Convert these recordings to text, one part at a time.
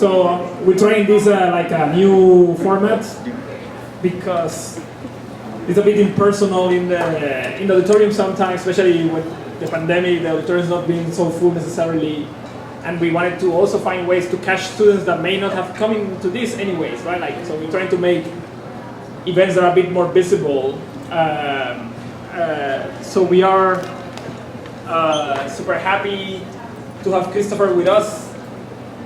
So we're trying this like a new format because it's a bit impersonal in the auditorium sometimes, especially with the pandemic. The auditorium is not being so full necessarily, and we wanted to also find ways to catch students that may not have come into this anyways, right? Like, so we're trying to make events that are a bit more visible. So we are super happy to have Christopher with us,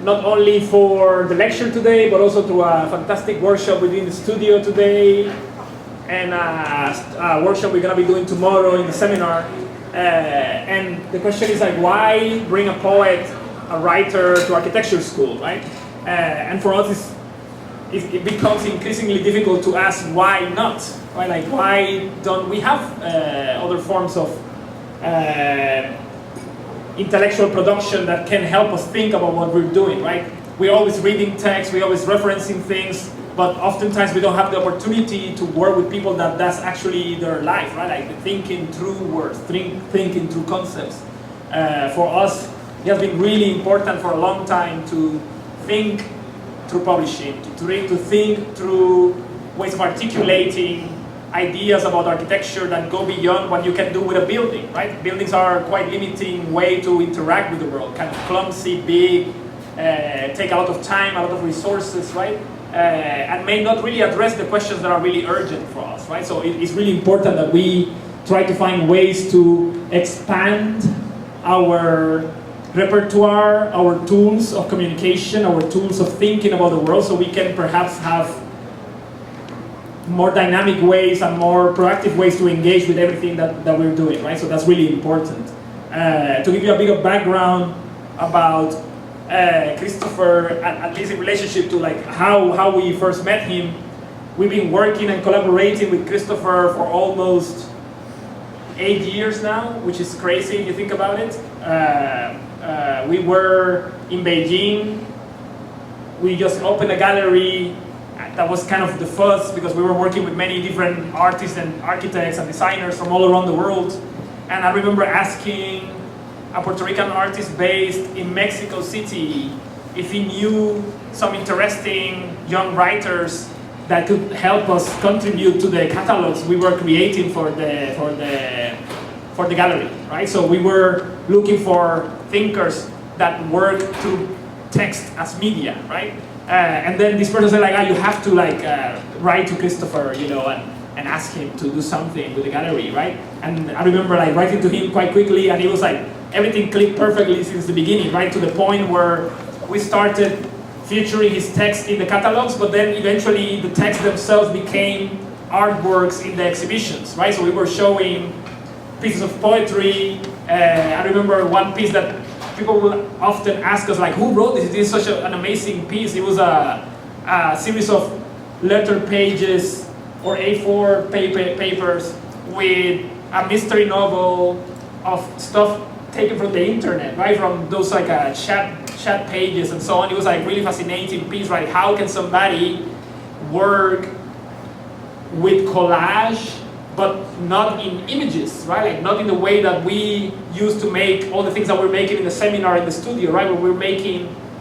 not only for the lecture today, but also through a fantastic workshop within the studio today, and a workshop we're going to be doing tomorrow in the seminar. And the question is like, why bring a poet, a writer to architecture school, right? And for us, it becomes increasingly difficult to ask why not, right? Like, why don't we have other forms of intellectual production that can help us think about what we're doing, right? We're always reading text, we're always referencing things, but oftentimes we don't have the opportunity to work with people that's actually their life, right? Like thinking through words, thinking through concepts. For us, it has been really important for a long time to think through publishing, to think through ways of articulating ideas about architecture that go beyond what you can do with a building, right? Buildings are quite limiting way to interact with the world, kind of clumsy, big, take a lot of time, a lot of resources, right? And may not really address the questions that are really urgent for us, right? So it's really important that we try to find ways to expand our repertoire, our tools of communication, our tools of thinking about the world, so we can perhaps have more dynamic ways and more proactive ways to engage with everything that we're doing, right? So that's really important. To give you a bit of background about Christopher, at least in relationship to like how we first met him, we've been working and collaborating with Christopher for almost 8 years now, which is crazy if you think about it. We were in Beijing. We just opened a gallery. That was kind of the first, because we were working with many different artists and architects and designers from all around the world. And I remember asking a Puerto Rican artist based in Mexico City if he knew some interesting young writers that could help us contribute to the catalogs we were creating for the gallery, right? So we were looking for thinkers that work through text as media, right? And then this person said like, you have to like write to Christopher, you know, and ask him to do something with the gallery, right? And I remember like writing to him quite quickly, and it was like everything clicked perfectly since the beginning, right? To the point where we started featuring his text in the catalogs, but then eventually the texts themselves became artworks in the exhibitions, right? So we were showing pieces of poetry. I remember one piece that people will often ask us, like, who wrote this? This is such an amazing piece. It was a series of letter pages or A4 papers with a mystery novel of stuff taken from the internet, right? From those like chat pages and so on. It was like really fascinating piece, right? How can somebody work with collage, but not in images, right? Like not in the way that we used to make all the things that we're making in the seminar in the studio, right? Where we're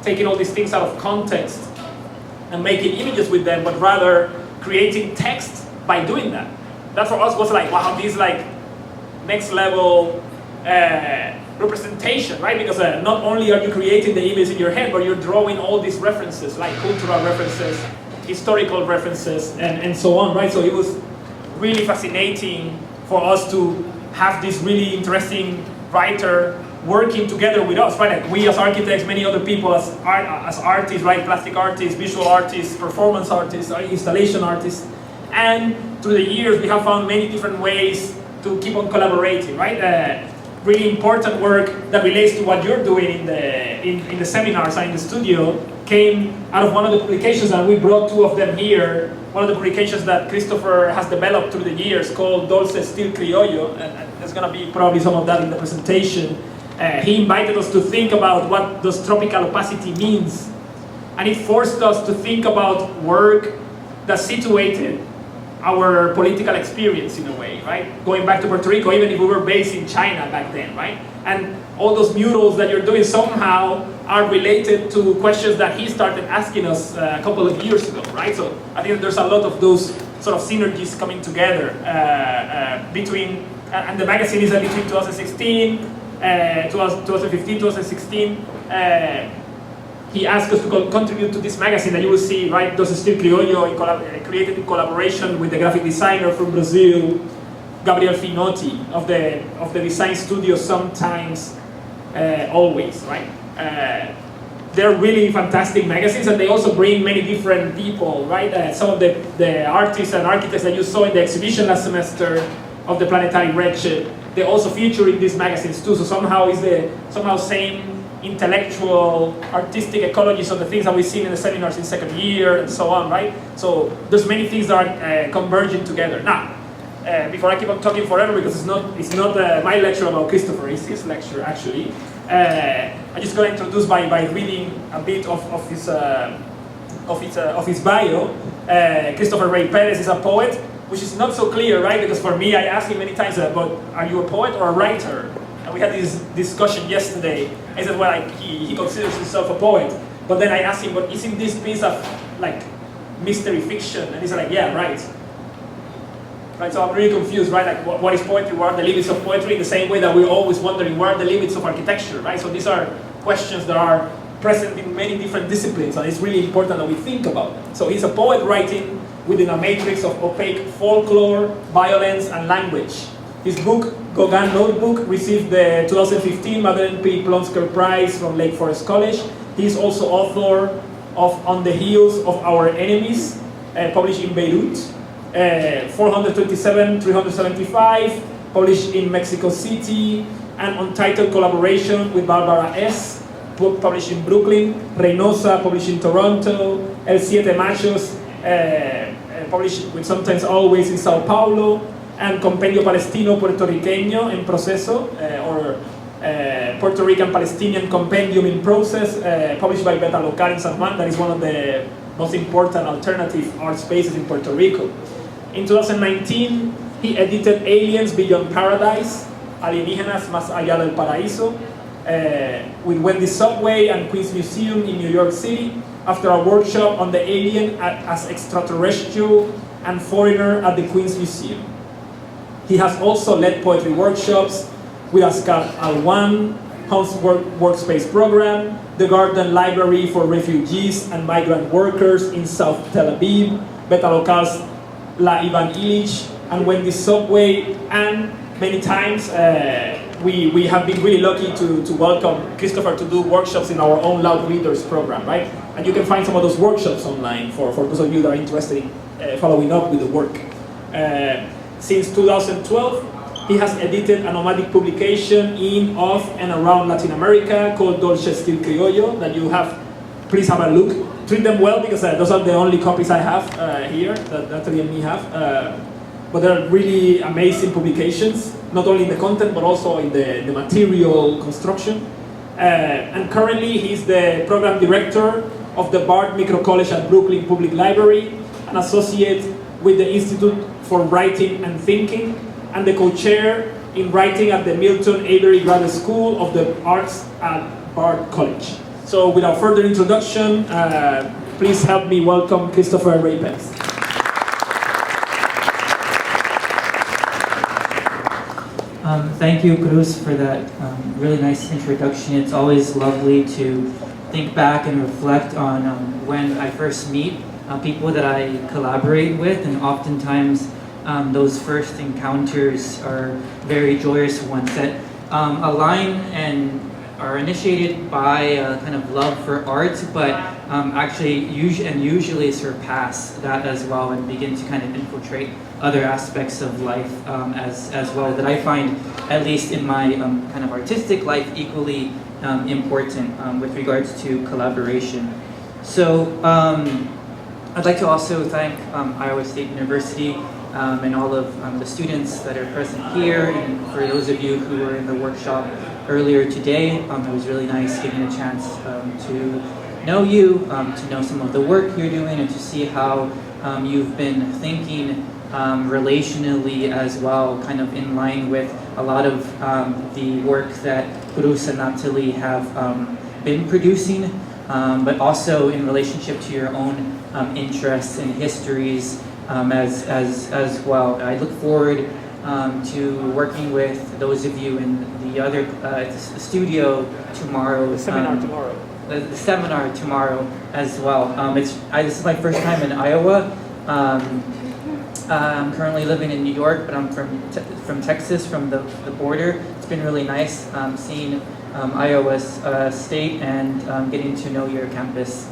taking all these things out of context and making images with them, but rather creating text by doing that. That for us was like, wow, this is like next level representation, right? Because not only are you creating the image in your head, but you're drawing all these references, like cultural references, historical references, and so on, right? So it was really fascinating for us to have this really interesting writer working together with us, right? Like we as architects, many other people as artists, right? Plastic artists, visual artists, performance artists, installation artists. And through the years, we have found many different ways to keep on collaborating, right? Really important work that relates to what you're doing in the seminars and in the studio came out of one of the publications, and we brought two of them here. One of the publications that Christopher has developed through the years called Dulce Stil Criollo, and there's going to be probably some of that in the presentation. He invited us to think about what does tropical opacity means, and it forced us to think about work that situated our political experience in a way, right? Going back to Puerto Rico, even if we were based in China back then, right? And all those murals that you're doing somehow are related to questions that he started asking us a couple of years ago, right? So I think there's a lot of those sort of synergies coming together between, and the magazine is between 2016, 2015, 2016. He asked us to contribute to this magazine that you will see, right? Dos Estilo Criollo, created in collaboration with the graphic designer from Brazil, Gabriel Finotti, of the design studio Sometimes, Always, right? They're really fantastic magazines, and they also bring many different people, right? Some of the artists and architects that you saw in the exhibition last semester of the Planetary Redshift, they also feature in these magazines too. So somehow it's the same intellectual, artistic ecologies of the things that we've seen in the seminars in second year and so on, right? So there's many things that are converging together. Now, before I keep on talking forever, because it's not my lecture about Christopher, it's his lecture actually. I'm just going to introduce by reading a bit of his bio. Christopher Ray Perez is a poet, which is not so clear, right? Because for me, I asked him many times, but are you a poet or a writer? And we had this discussion yesterday. I said, well, he considers himself a poet. But then I asked him, but isn't this piece of like mystery fiction? And he said, like, yeah, right. Right, so I'm really confused, right? Like, what is poetry? What are the limits of poetry? In the same way that we're always wondering, what are the limits of architecture, right? So these are questions that are present in many different disciplines, and it's really important that we think about them. So he's a poet writing within a matrix of opaque folklore, violence, and language. His book, Gauguin Notebook, received the 2015 Madeleine P. Plonsker Prize from Lake Forest College. He's also author of On the Heels of Our Enemies, published in Beirut. 427, 375, published in Mexico City, and Untitled Collaboration with Barbara S., book published in Brooklyn, Reynosa, published in Toronto, El Siete Machos, published with Sometimes Always in Sao Paulo, and Compendio Palestino Puertorriqueño en Proceso, or Puerto Rican Palestinian Compendium in Process, published by Beta Local in San Juan. That is one of the most important alternative art spaces in Puerto Rico. In 2019, he edited Aliens Beyond Paradise, Alienígenas Más Allá del Paraíso, with Wendy's Subway and Queens Museum in New York City, after a workshop on the alien as extraterrestrial and foreigner at the Queens Museum. He has also led poetry workshops with Ascar Alwan, Home's Workspace Program, the Garden Library for Refugees and Migrant Workers in South Tel Aviv, Beta Local's La Ivan Illich, and Wendy's Subway, and many times we have been really lucky to welcome Christopher to do workshops in our own Loud Readers program, right? And you can find some of those workshops online for those of you that are interested in following up with the work. Since 2012, he has edited a nomadic publication in, of, and around Latin America called Dolce Estilo Criollo that you have. Please have a look. Treat them well, because those are the only copies I have here that Natalie and me have. But they're really amazing publications, not only in the content but also in the material construction. And currently he's the program director of the Bard Micro College at Brooklyn Public Library, an associate with the Institute for Writing and Thinking, and the co-chair in writing at the Milton Avery Graduate School of the Arts at Bard College. So without further introduction, please help me welcome Christopher Ray Perez. Thank you, Cruz, for that really nice introduction. It's always lovely to think back and reflect on when I first meet people that I collaborate with, and oftentimes those first encounters are very joyous ones that align and are initiated by a kind of love for art, but actually usually surpass that as well and begin to kind of infiltrate other aspects of life as well, that I find, at least in my kind of artistic life, equally important with regards to collaboration. So I'd like to also thank Iowa State University and all of the students that are present here, and for those of you who were in the workshop earlier today. It was really nice getting a chance to know you, to know some of the work you're doing, and to see how you've been thinking relationally as well, kind of in line with a lot of the work that Cruz and Natalie have been producing, but also in relationship to your own interests and histories as well. I look forward to working with those of you in the other studio tomorrow. The seminar tomorrow. The seminar tomorrow as well. This is my first time in Iowa. I'm currently living in New York, but I'm from Texas, from the border. It's been really nice seeing Iowa State and getting to know your campus,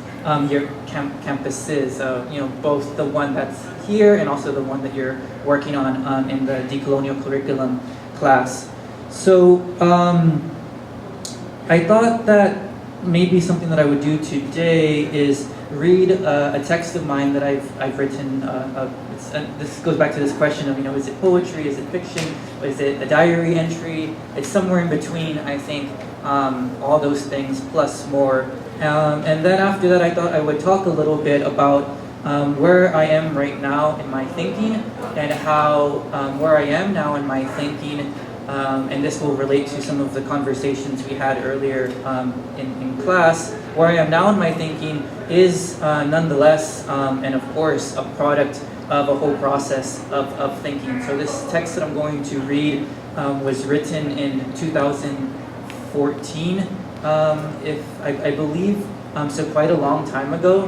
your campuses. Both the one that's here and also the one that you're working on in the decolonial curriculum class. So I thought that maybe something that I would do today is read a text of mine that I've written. This goes back to this question of, is it poetry, is it fiction, is it a diary entry? It's somewhere in between, I think, all those things plus more. And then after that, I thought I would talk a little bit about where I am right now in my thinking, and how where I am now in my thinking, and this will relate to some of the conversations we had earlier in class. Where I am now in my thinking is nonetheless, and of course, a product of a whole process of thinking. So this text that I'm going to read was written in 2014, I believe, so quite a long time ago.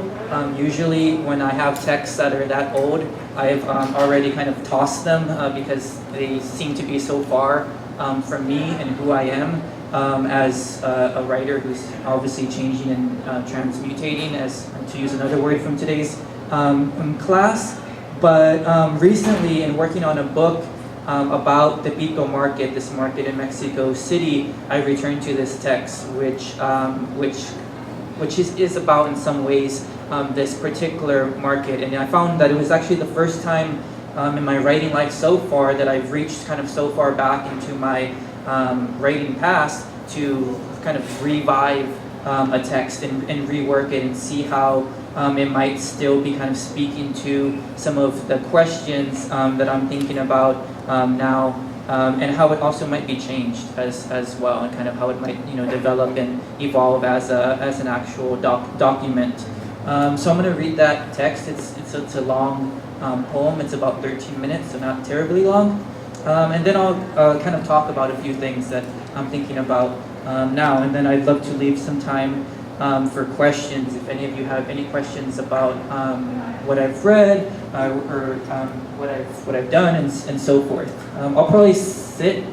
Usually when I have texts that are that old, I've already kind of tossed them because they seem to be so far from me and who I am as a writer who's obviously changing and transmutating, as to use another word from today's class. But recently, in working on a book about the Pico market, this market in Mexico City, I returned to this text, which is about, in some ways, this particular market. And I found that it was actually the first time in my writing life so far that I've reached kind of so far back into my writing past to kind of revive a text and rework it and see how it might still be kind of speaking to some of the questions that I'm thinking about now, and how it also might be changed as well, and kind of how it might develop and evolve as an actual document. So I'm going to read that text. It's a long poem. It's about 13 minutes, so not terribly long. And then I'll kind of talk about a few things that I'm thinking about now, and then I'd love to leave some time for questions. If any of you have any questions about what I've read or what I've done and so forth. I'll probably sit.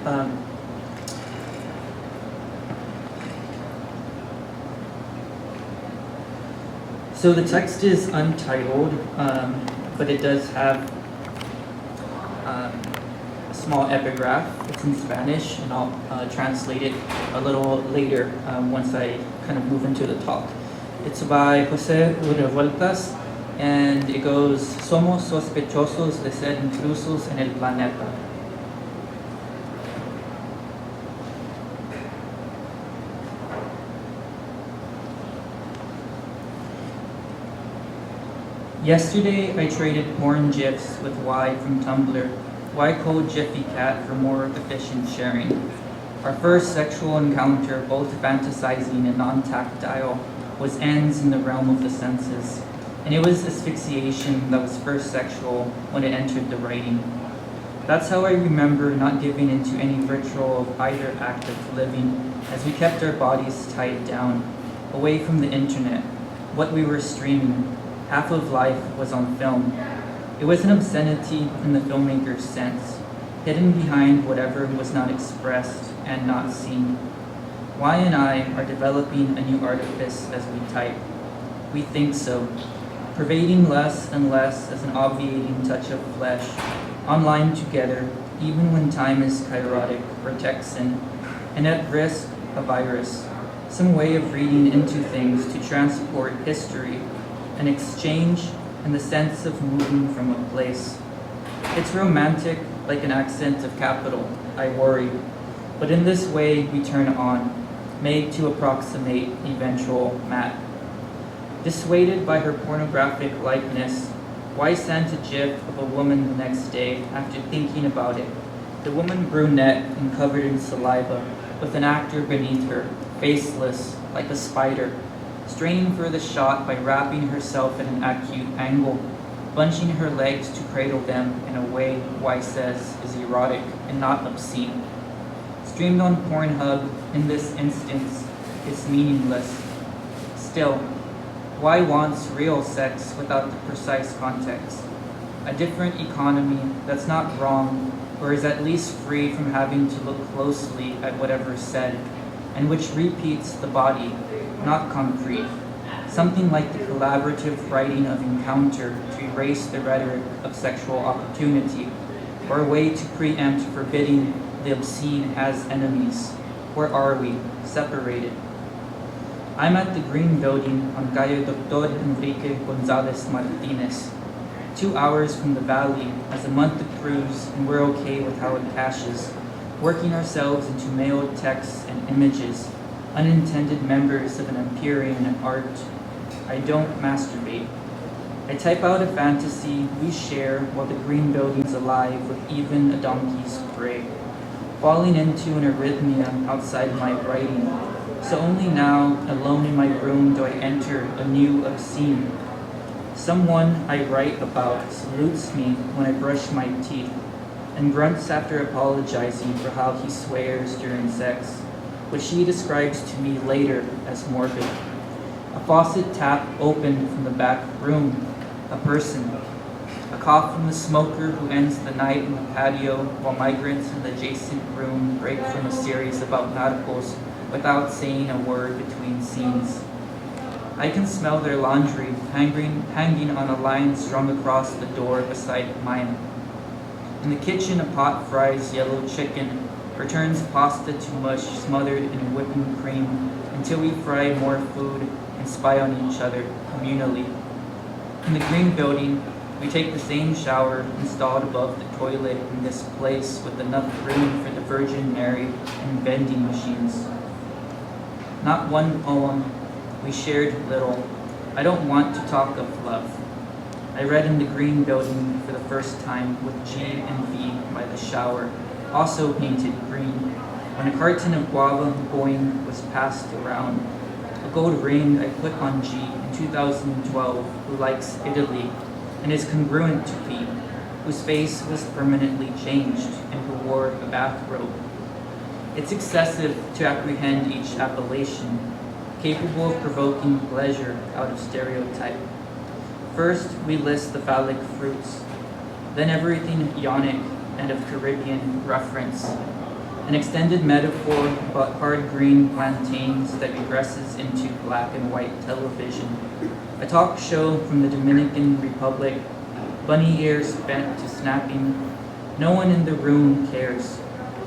So the text is untitled, but it does have a small epigraph. It's in Spanish, and I'll translate it a little later once I kind of move into the talk. It's by José Revueltas, and it goes: Somos sospechosos de ser intrusos en el planeta. Yesterday, I traded porn GIFs with Y from Tumblr. Y code Jiffy Cat for more efficient sharing. Our first sexual encounter, both fantasizing and non-tactile, was ends in the realm of the senses. And it was asphyxiation that was first sexual when it entered the writing. That's how I remember not giving into any ritual of either act of living, as we kept our bodies tied down, away from the internet, what we were streaming. Half of life was on film. It was an obscenity in the filmmaker's sense, hidden behind whatever was not expressed and not seen. Y and I are developing a new artifice as we type. We think so, pervading less and less as an obviating touch of flesh, online together, even when time is kairotic or Texan, and at risk, a virus, some way of reading into things to transport history, an exchange, and the sense of moving from a place. It's romantic, like an accent of capital, I worry. But in this way we turn on, made to approximate eventual Matt. Dissuaded by her pornographic likeness, why sent a gif of a woman the next day after thinking about it? The woman brunette and covered in saliva, with an actor beneath her, faceless, like a spider, straining for the shot by wrapping herself at an acute angle, bunching her legs to cradle them in a way Weiss says is erotic and not obscene. Streamed on Pornhub, in this instance, is meaningless. Still, why wants real sex without the precise context? A different economy that's not wrong, or is at least free from having to look closely at whatever's said, and which repeats the body, not concrete. Something like the collaborative writing of encounter to erase the rhetoric of sexual opportunity, or a way to preempt forbidding the obscene as enemies. Where are we? Separated. I'm at the Green Building on Calle Dr. Enrique Gonzalez Martinez, 2 hours from the valley as a month accrues and we're okay with how it cashes, working ourselves into mailed texts and images, unintended members of an Empyrean art. I don't masturbate. I type out a fantasy we share while the Green Building's alive with even a donkey's bray, falling into an arrhythmia outside my writing. So only now, alone in my room, do I enter a new obscene. Someone I write about salutes me when I brush my teeth and grunts after apologizing for how he swears during sex, which she describes to me later as morbid. A faucet tap opened from the back room. A person. A cough from the smoker who ends the night in the patio while migrants in the adjacent room break from a series about narcos without saying a word between scenes. I can smell their laundry hanging on a line strung across the door beside mine. In the kitchen, a pot fries yellow chicken, or turns pasta to mush smothered in whipping cream until we fry more food and spy on each other communally. In the Green Building, we take the same shower installed above the toilet in this place with enough room for the Virgin Mary and vending machines. Not one poem. We shared little. I don't want to talk of love. I read in the Green Building for the first time with G and V by the shower, also painted green, when a carton of guava boing was passed around. A gold ring I put on G in 2012, who likes Italy and is congruent to V, whose face was permanently changed and who wore a bathrobe. It's excessive to apprehend each appellation, capable of provoking pleasure out of stereotype. First, we list the phallic fruits, then everything Ionic and of Caribbean reference, an extended metaphor about hard green plantains that regresses into black and white television, a talk show from the Dominican Republic, bunny ears bent to snapping. No one in the room cares.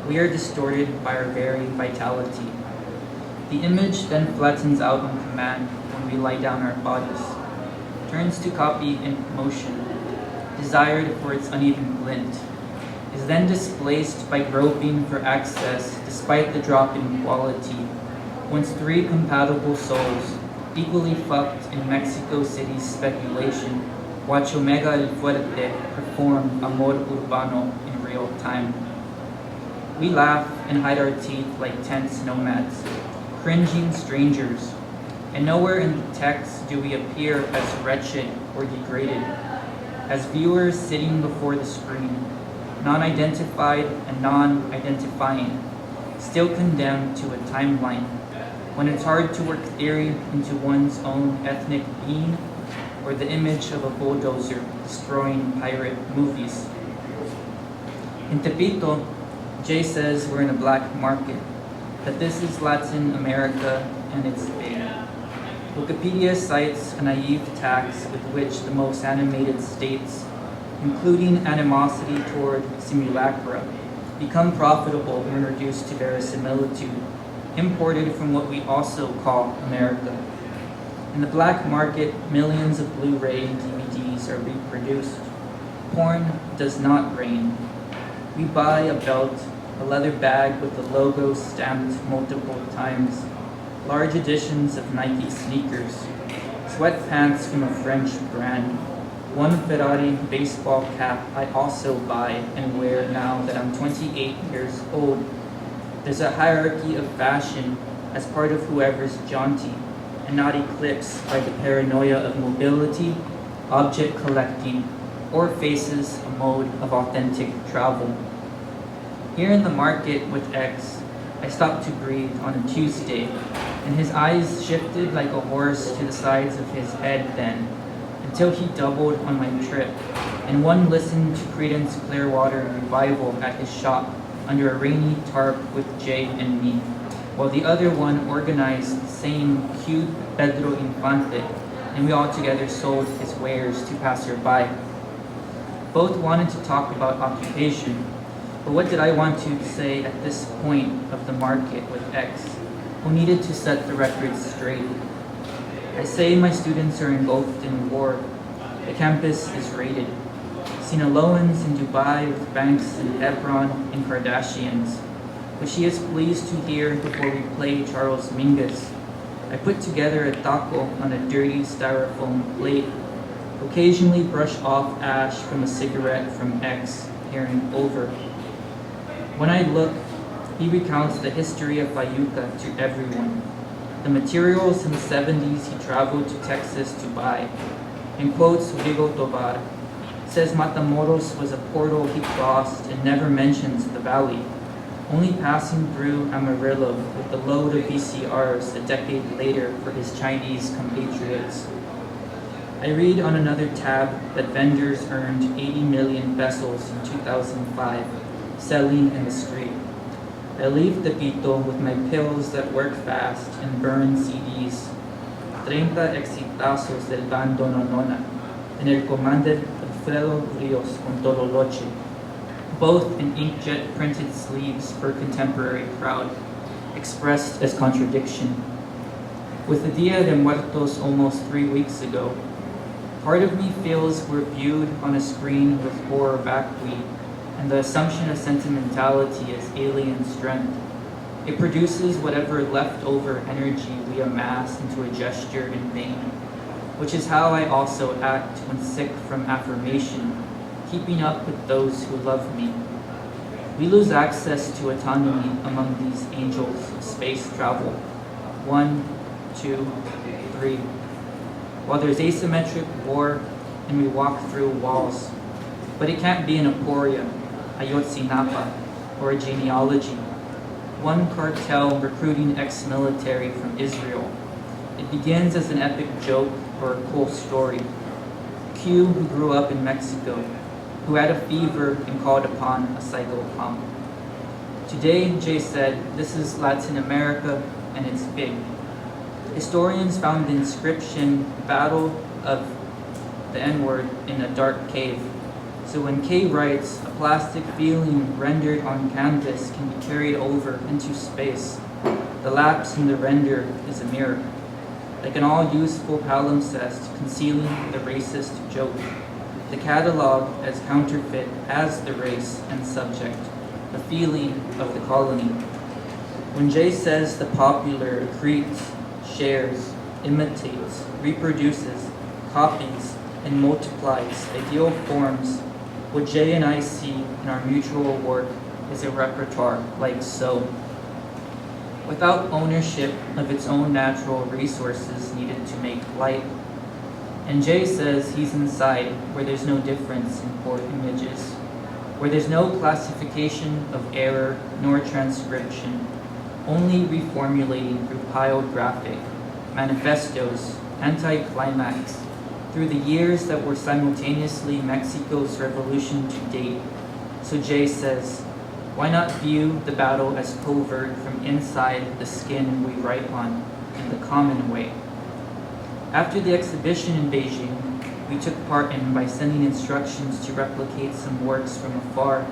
We are distorted by our very vitality. The image then flattens out on command when we lie down our bodies, turns to copy in motion, desired for its uneven glint, is then displaced by groping for access despite the drop in quality, once three compatible souls, equally fucked in Mexico City's speculation, watch Omega El Fuerte perform Amor Urbano in real time. We laugh and hide our teeth like tense nomads, cringing strangers, and nowhere in the text do we appear as wretched or degraded, as viewers sitting before the screen, non-identified and non-identifying, still condemned to a timeline, when it's hard to work theory into one's own ethnic being, or the image of a bulldozer destroying pirate movies. In Tepito, Jay says we're in a black market, that this is Latin America and it's big. Wikipedia cites a naive tax with which the most animated states, including animosity toward simulacra, become profitable when reduced to verisimilitude, imported from what we also call America. In the black market, millions of Blu-ray and DVDs are reproduced. Porn does not reign. We buy a belt, a leather bag with the logo stamped multiple times, large editions of Nike sneakers, sweatpants from a French brand, one Ferrari baseball cap I also buy and wear now that I'm 28 years old. There's a hierarchy of fashion, as part of whoever's jaunty, and not eclipsed by the paranoia of mobility, object collecting, or faces a mode of authentic travel. Here in the market with X, I stopped to breathe on a Tuesday, and his eyes shifted like a horse to the sides of his head then, until he doubled on my trip, and one listened to Creedence Clearwater Revival at his shop under a rainy tarp with Jay and me, while the other one organized the same cute Pedro Infante, and we all together sold his wares to passerby. Both wanted to talk about occupation, but what did I want to say at this point of the market with X, who needed to set the record straight? I say my students are engulfed in war. The campus is raided. Sinaloans in Dubai with banks in Hebron and Kardashians, which she is pleased to hear before we play Charles Mingus. I put together a taco on a dirty styrofoam plate, occasionally brush off ash from a cigarette from X, peering over. When I look, he recounts the history of Bayuca to everyone. The materials in the 70s he traveled to Texas to buy, and quotes Rigo Tobar, says Matamoros was a portal he crossed and never mentions the valley, only passing through Amarillo with a load of VCRs a decade later for his Chinese compatriots. I read on another tab that vendors earned 80 million pesos in 2005, selling in the street. I leave Tepito with my pills that work fast and burn CDs. 30 exitazos del bando Nonona, and el Commander Alfredo Rios con Tololoche, both in inkjet printed sleeves for contemporary crowd, expressed as contradiction. With the Dia de Muertos almost 3 weeks ago, part of me feels we're viewed on a screen with horror vacui and the assumption of sentimentality as alien strength. It produces whatever leftover energy we amass into a gesture in vain, which is how I also act when sick from affirmation, keeping up with those who love me. We lose access to autonomy among these angels of space travel. 1, 2, 3. While there's asymmetric war and we walk through walls. But it can't be an aporia, Ayotzinapa, or a genealogy. One cartel recruiting ex-military from Israel. It begins as an epic joke or a cool story. Q, who grew up in Mexico, who had a fever and called upon a cycle pump. Today, Jay said, this is Latin America and it's big. Historians found the inscription, Battle of the N-word, in a dark cave. So when Kay writes, a plastic feeling rendered on canvas can be carried over into space. The lapse in the render is a mirror, like an all-useful palimpsest concealing the racist joke. The catalog as counterfeit as the race and subject, the feeling of the colony. When Jay says the popular accretes, shares, imitates, reproduces, copies, and multiplies ideal forms, what Jay and I see in our mutual work is a repertoire like so. Without ownership of its own natural resources needed to make light. And Jay says he's inside where there's no difference in core images, where there's no classification of error nor transcription, only reformulating through piled graphic, manifestos, anti-climax, through the years that were simultaneously Mexico's revolution to date. So Jay says, why not view the battle as covert from inside the skin we write on in the common way? After the exhibition in Beijing, we took part in by sending instructions to replicate some works from afar.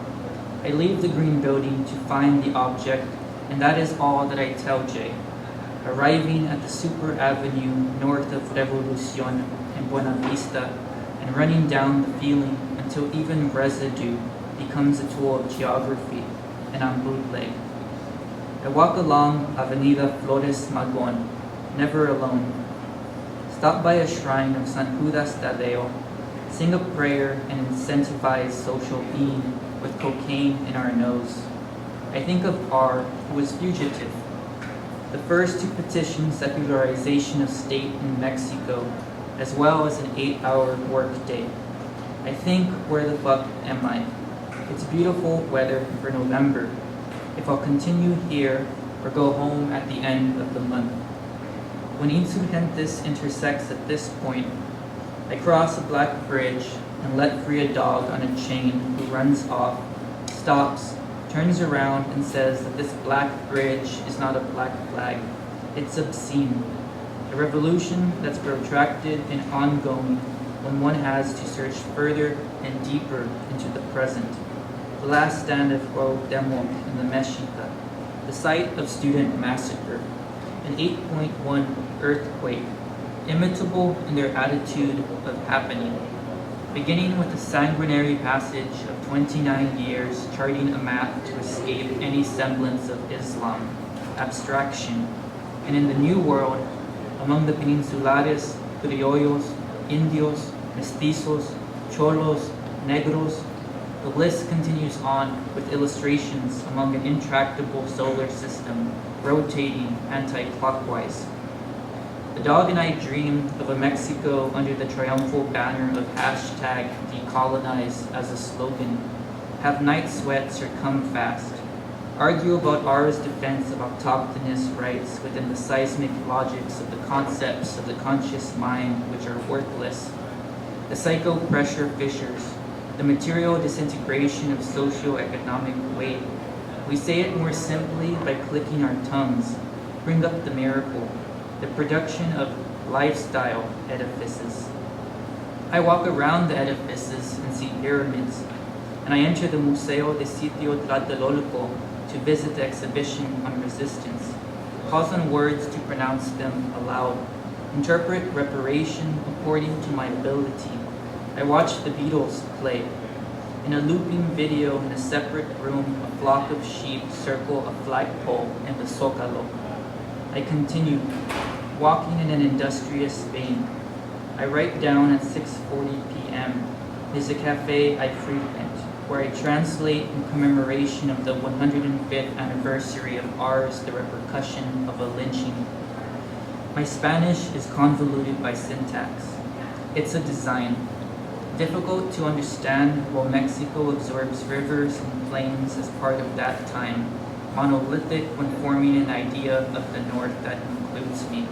I leave the green building to find the object, and that is all that I tell Jay. Arriving at the super avenue north of Revolucion and Buena Vista, and running down the feeling until even residue becomes a tool of geography, and I'm bootleg. I walk along Avenida Flores Magon, never alone. Stop by a shrine of San Judas Tadeo, sing a prayer and incentivize social being with cocaine in our nose. I think of R, who was fugitive. the first to petition secularization of state in Mexico, as well as an 8-hour workday. I think, where the fuck am I? It's beautiful weather for November. If I'll continue here or go home at the end of the month. When Insurgentes intersects at this point, I cross a black bridge and let free a dog on a chain who runs off, stops, turns around and says that this black bridge is not a black flag. It's obscene. A revolution that's protracted and ongoing when one has to search further and deeper into the present. The last stand of Cuauhtémoc in the Mexica, the site of student massacre, an 8.1 earthquake, imitable in their attitude of happening, beginning with the sanguinary passage of 29 years charting a map to escape any semblance of Islam, abstraction, and in the New World, among the peninsulares, criollos, indios, mestizos, cholos, negros, the list continues on with illustrations among an intractable solar system, rotating anti-clockwise. The dog and I dream of a Mexico under the triumphal banner of hashtag decolonize as a slogan, have night sweats or come fast, argue about ours defense of autochthonous rights within the seismic logics of the concepts of the conscious mind which are worthless, the psycho-pressure fissures, the material disintegration of socio-economic weight. We say it more simply by clicking our tongues, bring up the miracle, the production of lifestyle edifices. I walk around the edifices and see pyramids, and I enter the Museo de Sitio Tlatelolco to visit the exhibition on resistance, pause on words to pronounce them aloud, interpret reparation according to my ability. I watch the Beatles play. In a looping video in a separate room, a flock of sheep circle a flagpole in the Zócalo. I continue, walking in an industrious vein. I write down at 6:40 p.m. There's a cafe I frequent, where I translate in commemoration of the 105th anniversary of Ars, the repercussion of a lynching. My Spanish is convoluted by syntax. It's a design, difficult to understand while Mexico absorbs rivers and plains as part of that time, monolithic when forming an idea of the North that includes me.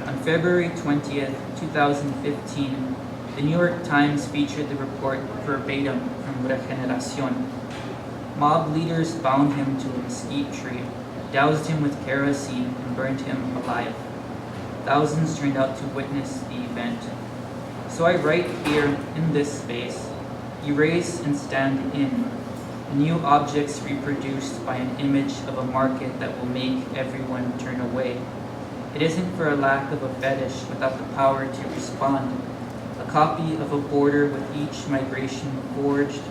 On February 20th, 2015, the New York Times featured the report verbatim from Regeneración. Mob leaders bound him to a mesquite tree, doused him with kerosene, and burned him alive. Thousands turned out to witness the event. So I write here in this space, erase and stand in, new objects reproduced by an image of a market that will make everyone turn away. It isn't for a lack of a fetish without the power to respond, a copy of a border with each migration forged,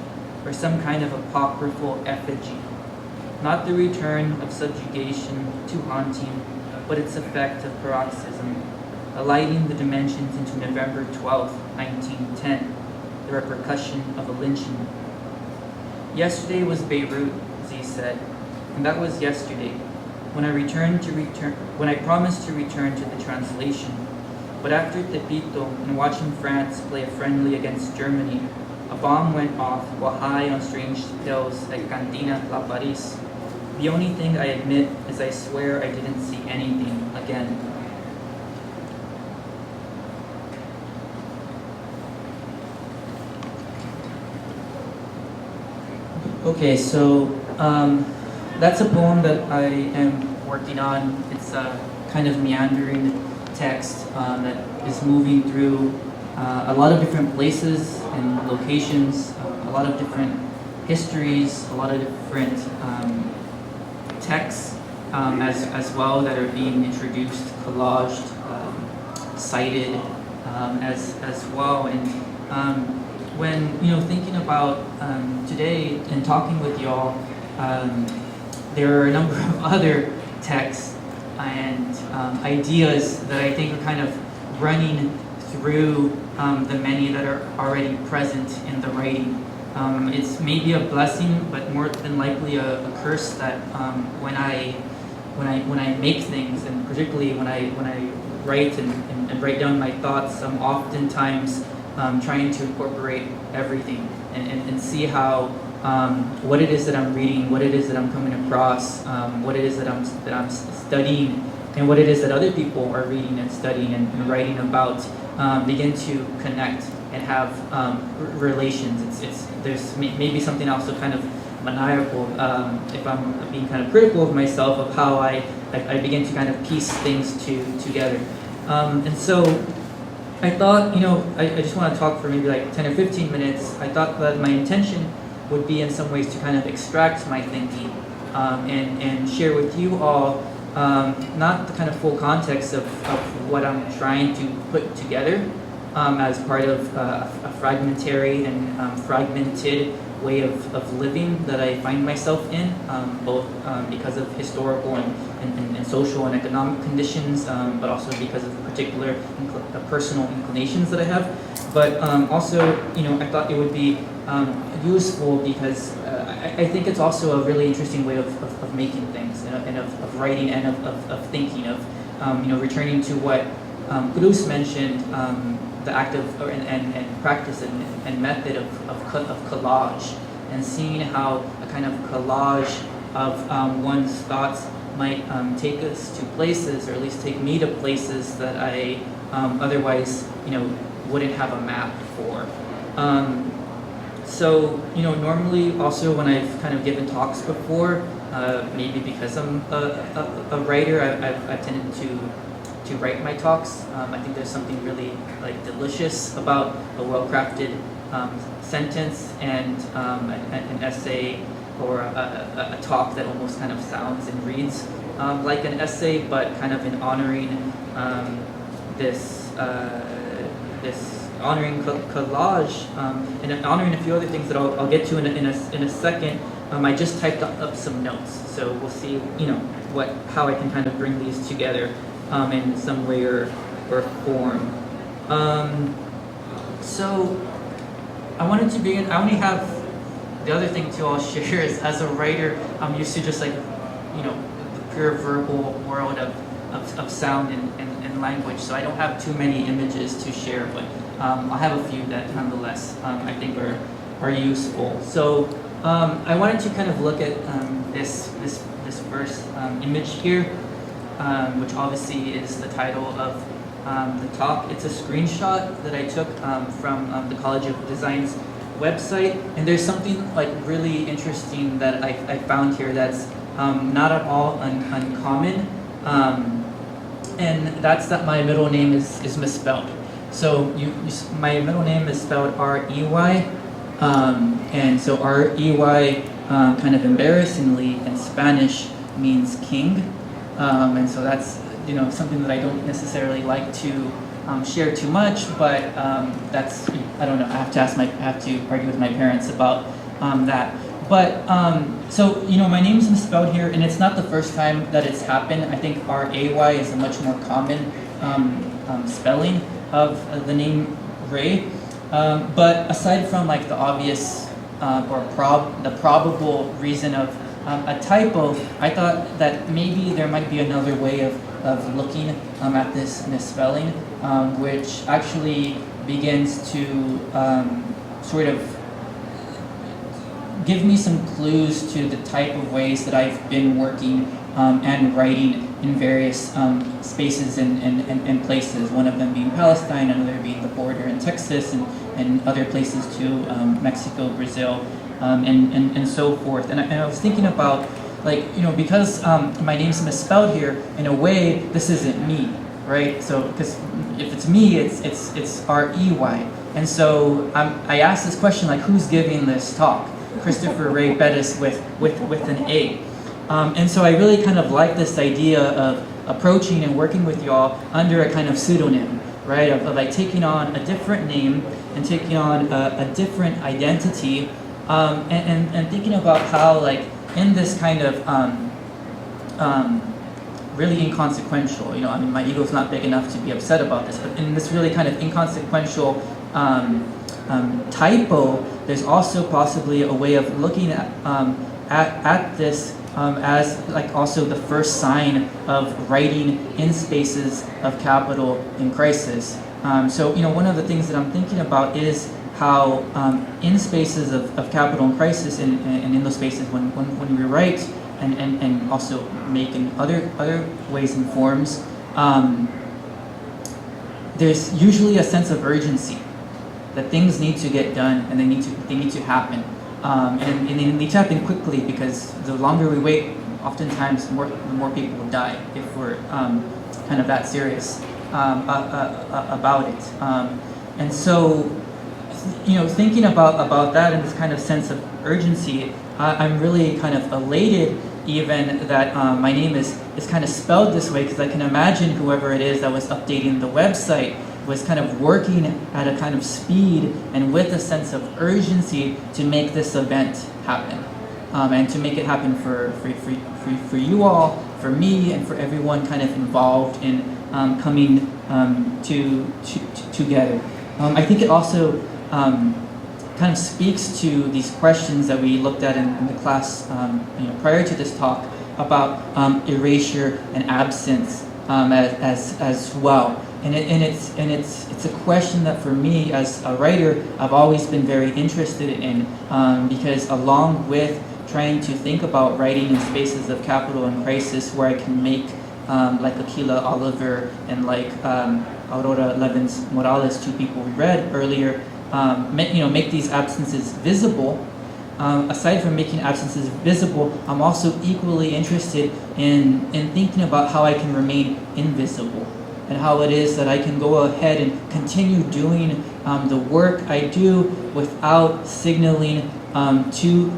or some kind of apocryphal effigy. Not the return of subjugation too haunting, but its effect of paroxysm, alighting the dimensions into November 12, 1910, the repercussion of a lynching. Yesterday was Beirut, Z said, and that was yesterday, when I promised to return to the translation. But after Tepito and watching France play a friendly against Germany, a bomb went off while high on strange pills at Cantina La Paris. The only thing I admit is I swear I didn't see anything again. Okay, so that's a poem that I am working on. It's a kind of meandering text that is moving through a lot of different places and locations, a lot of different histories, a lot of different texts as well that are being introduced, collaged, cited as well. And when thinking about today and talking with y'all, there are a number of other texts and ideas that I think are kind of running through the many that are already present in the writing. It's maybe a blessing, but more than likely a curse that when I when I make things, and particularly when I write and write down my thoughts, I'm oftentimes trying to incorporate everything and see how what it is that I'm reading, what it is that I'm coming across, what it is that I'm studying, and what it is that other people are reading and studying and writing about begin to connect and have relations. There's maybe something also kind of maniacal, if I'm being kind of critical of myself, of how I begin to kind of piece things together. And so I thought, I just want to talk for maybe like 10 or 15 minutes. I thought that my intention would be in some ways to kind of extract my thinking and share with you all not the kind of full context of what I'm trying to put together as part of a fragmentary and fragmented way of living that I find myself in, both because of historical and social and economic conditions, but also because of particular personal inclinations that I have. But also, I thought it would be useful because I think it's also a really interesting way of making things and of writing and of thinking, of returning to what Cruz mentioned, the act of and practice and method of collage, and seeing how a kind of collage of one's thoughts might take us to places, or at least take me to places that I otherwise wouldn't have a map for. So normally also when I've kind of given talks before, maybe because I'm a writer, I've tended to write my talks. I think there's something really delicious about a well-crafted sentence and an essay or a talk that almost kind of sounds and reads like an essay, but kind of in honoring this honoring collage and honoring a few other things that I'll get to in a second. I just typed up some notes, so we'll see how I can kind of bring these together in some way or form. So I wanted to begin. I only have the other thing too I'll share is, as a writer, I'm used to just the pure verbal world of sound and language, so I don't have too many images to share, but I'll have a few that nonetheless I think are useful. So I wanted to kind of look at this first image here, which obviously is the title of the talk. It's a screenshot that I took from the College of Design's website, and there's something really interesting that I found here that's not at all uncommon, and that's that my middle name is misspelled. So my middle name is spelled R-E-Y, and so R-E-Y kind of embarrassingly in Spanish means king, and so that's something that I don't necessarily like to share too much, but that's, I don't know, I have to argue with my parents about that. But so my name is misspelled here, and it's not the first time that it's happened. I think R-A-Y is a much more common spelling of the name Ray. But aside from the obvious or the probable reason of a typo, I thought that maybe there might be another way of looking at this misspelling, which actually begins to sort of give me some clues to the type of ways that I've been working and writing in various spaces and places, one of them being Palestine, another being the border in Texas, and other places too, Mexico, Brazil, and so forth. And I was thinking about, because my name's misspelled here, in a way, this isn't me, right? So, because if it's me, it's R-E-Y. And so I asked this question, who's giving this talk? Christopher Ray Bettis with an A. And so I really kind of like this idea of approaching and working with y'all under a kind of pseudonym, right? Of taking on a different name and taking on a different identity, and thinking about how in this kind of really inconsequential, my ego's not big enough to be upset about this, but in this really kind of inconsequential typo, there's also possibly a way of looking at this as like also the first sign of writing in spaces of capital in crisis. So one of the things that I'm thinking about is how in spaces of capital and crisis, and in those spaces when we write and also make in other ways and forms, there's usually a sense of urgency that things need to get done and they need to happen, and they need to happen quickly, because the longer we wait, oftentimes the more people will die if we're kind of that serious about it. And so, thinking about that and this kind of sense of urgency, I'm really kind of elated even that my name is kind of spelled this way, because I can imagine whoever it is that was updating the website was kind of working at a kind of speed and with a sense of urgency to make this event happen, and to make it happen for you all, for me, and for everyone kind of involved in coming together. I think it also kind of speaks to these questions that we looked at in the class prior to this talk about erasure and absence as well. And it's a question that for me as a writer I've always been very interested in, because along with trying to think about writing in spaces of capital and crisis where I can make like Aquila Oliver and like Aurora Levins Morales, two people we read earlier, make these absences visible. Aside from making absences visible, I'm also equally interested in thinking about how I can remain invisible, and how it is that I can go ahead and continue doing the work I do without signaling to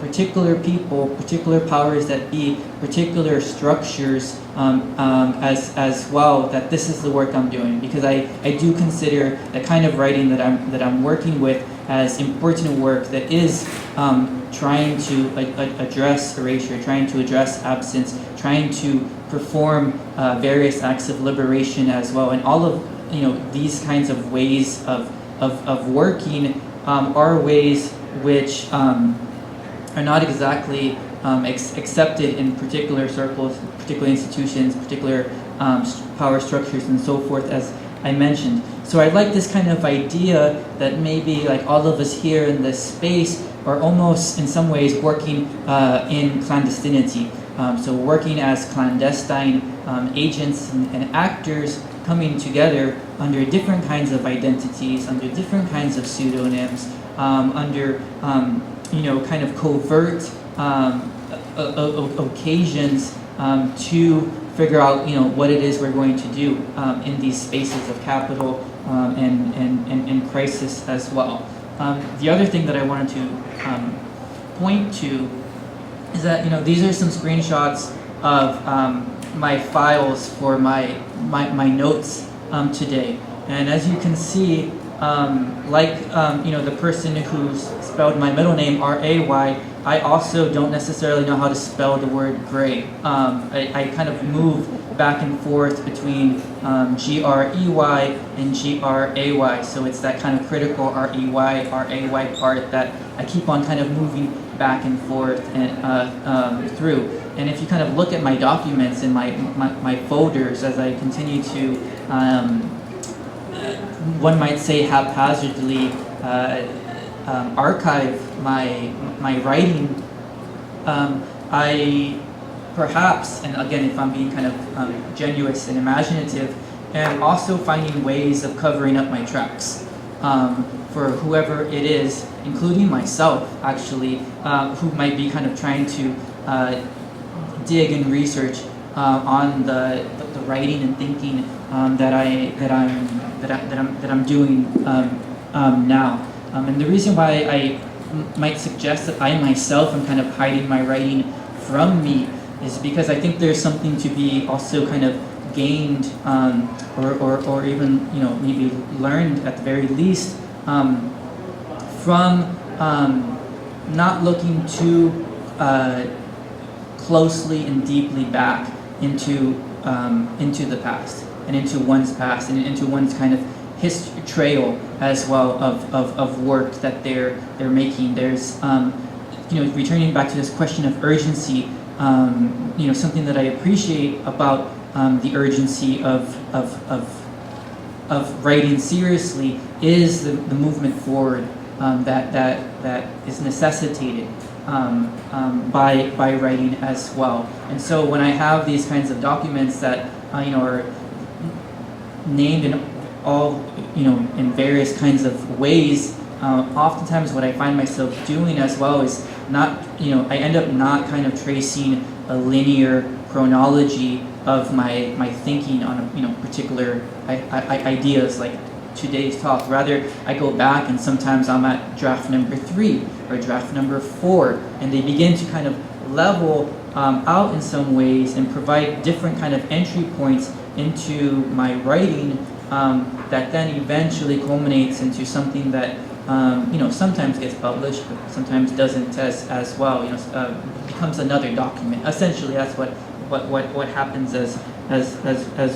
particular people, particular powers that be, particular structures as well, that this is the work I'm doing, because I do consider the kind of writing that I'm working with as important work that is trying to address erasure, trying to address absence, trying to perform various acts of liberation as well, and all of these kinds of ways of working are ways which are not exactly accepted in particular circles, particular institutions, particular power structures, and so forth, as I mentioned. So I like this kind of idea that maybe like all of us here in this space are almost in some ways working in clandestinity. So working as clandestine agents and actors, coming together under different kinds of identities, under different kinds of pseudonyms, under kind of covert occasions to figure out what it is we're going to do in these spaces of capital and crisis as well. The other thing that I wanted to point to is that these are some screenshots of my files for my notes today, and as you can see, the person who's spelled my middle name R-A-Y, I also don't necessarily know how to spell the word gray. I kind of move back and forth between G-R-E-Y and G-R-A-Y, so it's that kind of critical R-E-Y, R-A-Y part that I keep on kind of moving back and forth and through. And if you kind of look at my documents and my folders as I continue to, one might say haphazardly, archive my writing, I perhaps, and again if I'm being kind of genuine and imaginative, am also finding ways of covering up my tracks for whoever it is, including myself actually, who might be kind of trying to dig and research on the writing and thinking that I'm doing now. And the reason why I might suggest that I myself am kind of hiding my writing from me is because I think there's something to be also kind of gained or even maybe learned at the very least from not looking too closely and deeply back into the past and into one's past and into one's kind of history trail as well of work that they're making. There's returning back to this question of urgency, something that I appreciate about the urgency of writing seriously is the movement forward that is necessitated by writing as well. And so when I have these kinds of documents that are named in all in various kinds of ways, oftentimes what I find myself doing as well is not I end up not kind of tracing a linear chronology of my thinking on particular ideas like today's talk. Rather, I go back and sometimes I'm at draft number 3 or draft number 4, and they begin to kind of level out in some ways and provide different kind of entry points into my writing that then eventually culminates into something that sometimes gets published, but sometimes doesn't as well. Becomes another document. Essentially, that's what happens as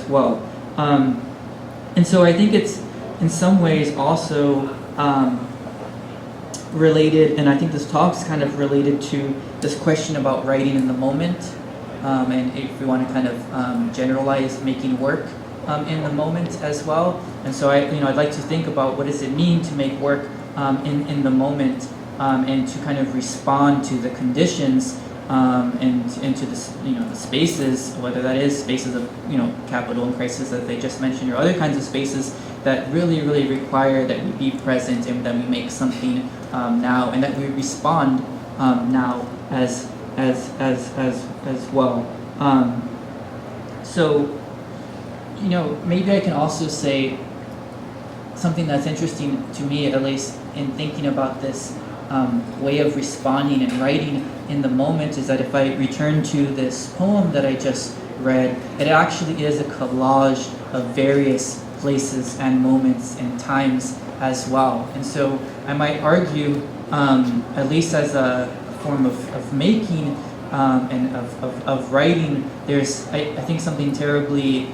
well. And so I think it's in some ways also related, and I think this talk's kind of related to this question about writing in the moment, and if we want to kind of generalize making work in the moment as well. And so I'd like to think about what does it mean to make work in the moment, and to kind of respond to the conditions and to the spaces, whether that is spaces of capital and crisis that they just mentioned, or other kinds of spaces that really require that we be present and that we make something now, and that we respond now as well. So maybe I can also say something that's interesting to me, at least in thinking about this way of responding and writing in the moment, is that if I return to this poem that I just read, it actually is a collage of various places and moments and times as well. And so I might argue, at least as a form of making and of writing, there's I think something terribly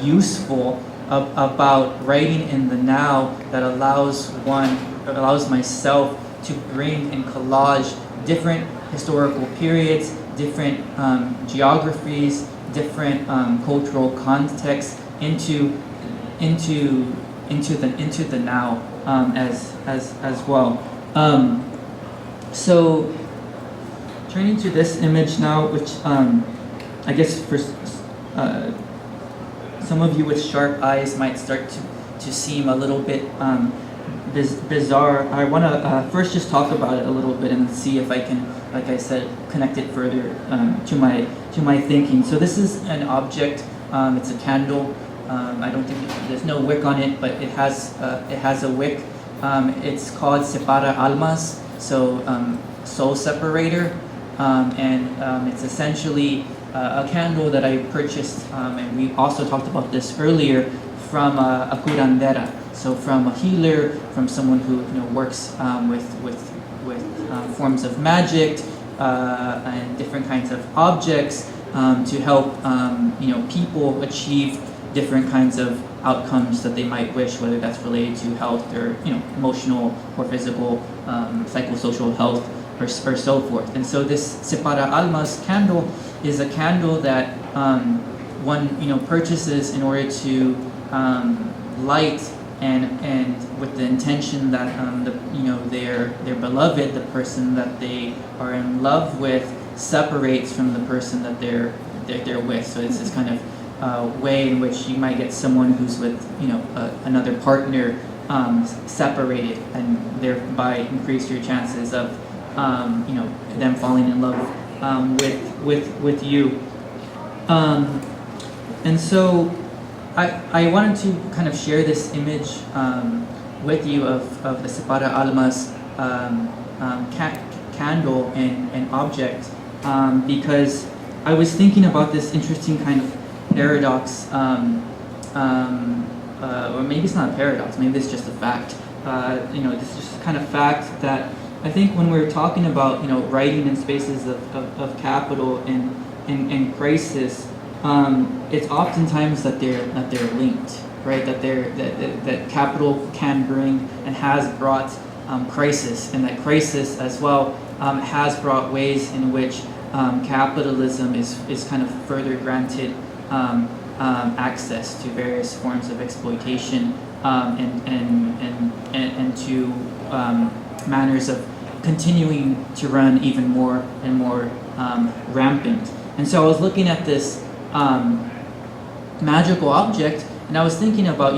useful about writing in the now that allows myself to bring and collage different historical periods, different geographies, different cultural contexts into the now as well. So turning to this image now, which I guess for some of you with sharp eyes might start to seem a little bit bizarre. I want to first just talk about it a little bit and see if I can, like I said, connect it further to my thinking. So this is an object. It's a candle. I don't think there's no wick on it, but it has a wick. It's called separa almas, so soul separator, and it's essentially a candle that I purchased, and we also talked about this earlier, from a curandera, so from a healer, from someone who works with forms of magic and different kinds of objects to help people achieve different kinds of outcomes that they might wish, whether that's related to health or emotional or physical, psychosocial health, or so forth. And so this separa almas candle is a candle that one purchases in order to light and with the intention that their beloved, the person that they are in love with, separates from the person that they're with. So it's this kind of way in which you might get someone who's with another partner separated, and thereby increase your chances of them falling in love with you. And so I wanted to kind of share this image with you of the separa almas candle and object, because I was thinking about this interesting kind of paradox, or maybe it's not a paradox, maybe it's just a fact. This is just kind of fact that I think when we're talking about writing in spaces of capital and crisis, it's oftentimes that they're linked, right? That capital can bring and has brought crisis, and that crisis as well has brought ways in which capitalism is kind of further granted access to various forms of exploitation and to manners of continuing to run even more and more rampant. And so I was looking at this magical object, and I was thinking about,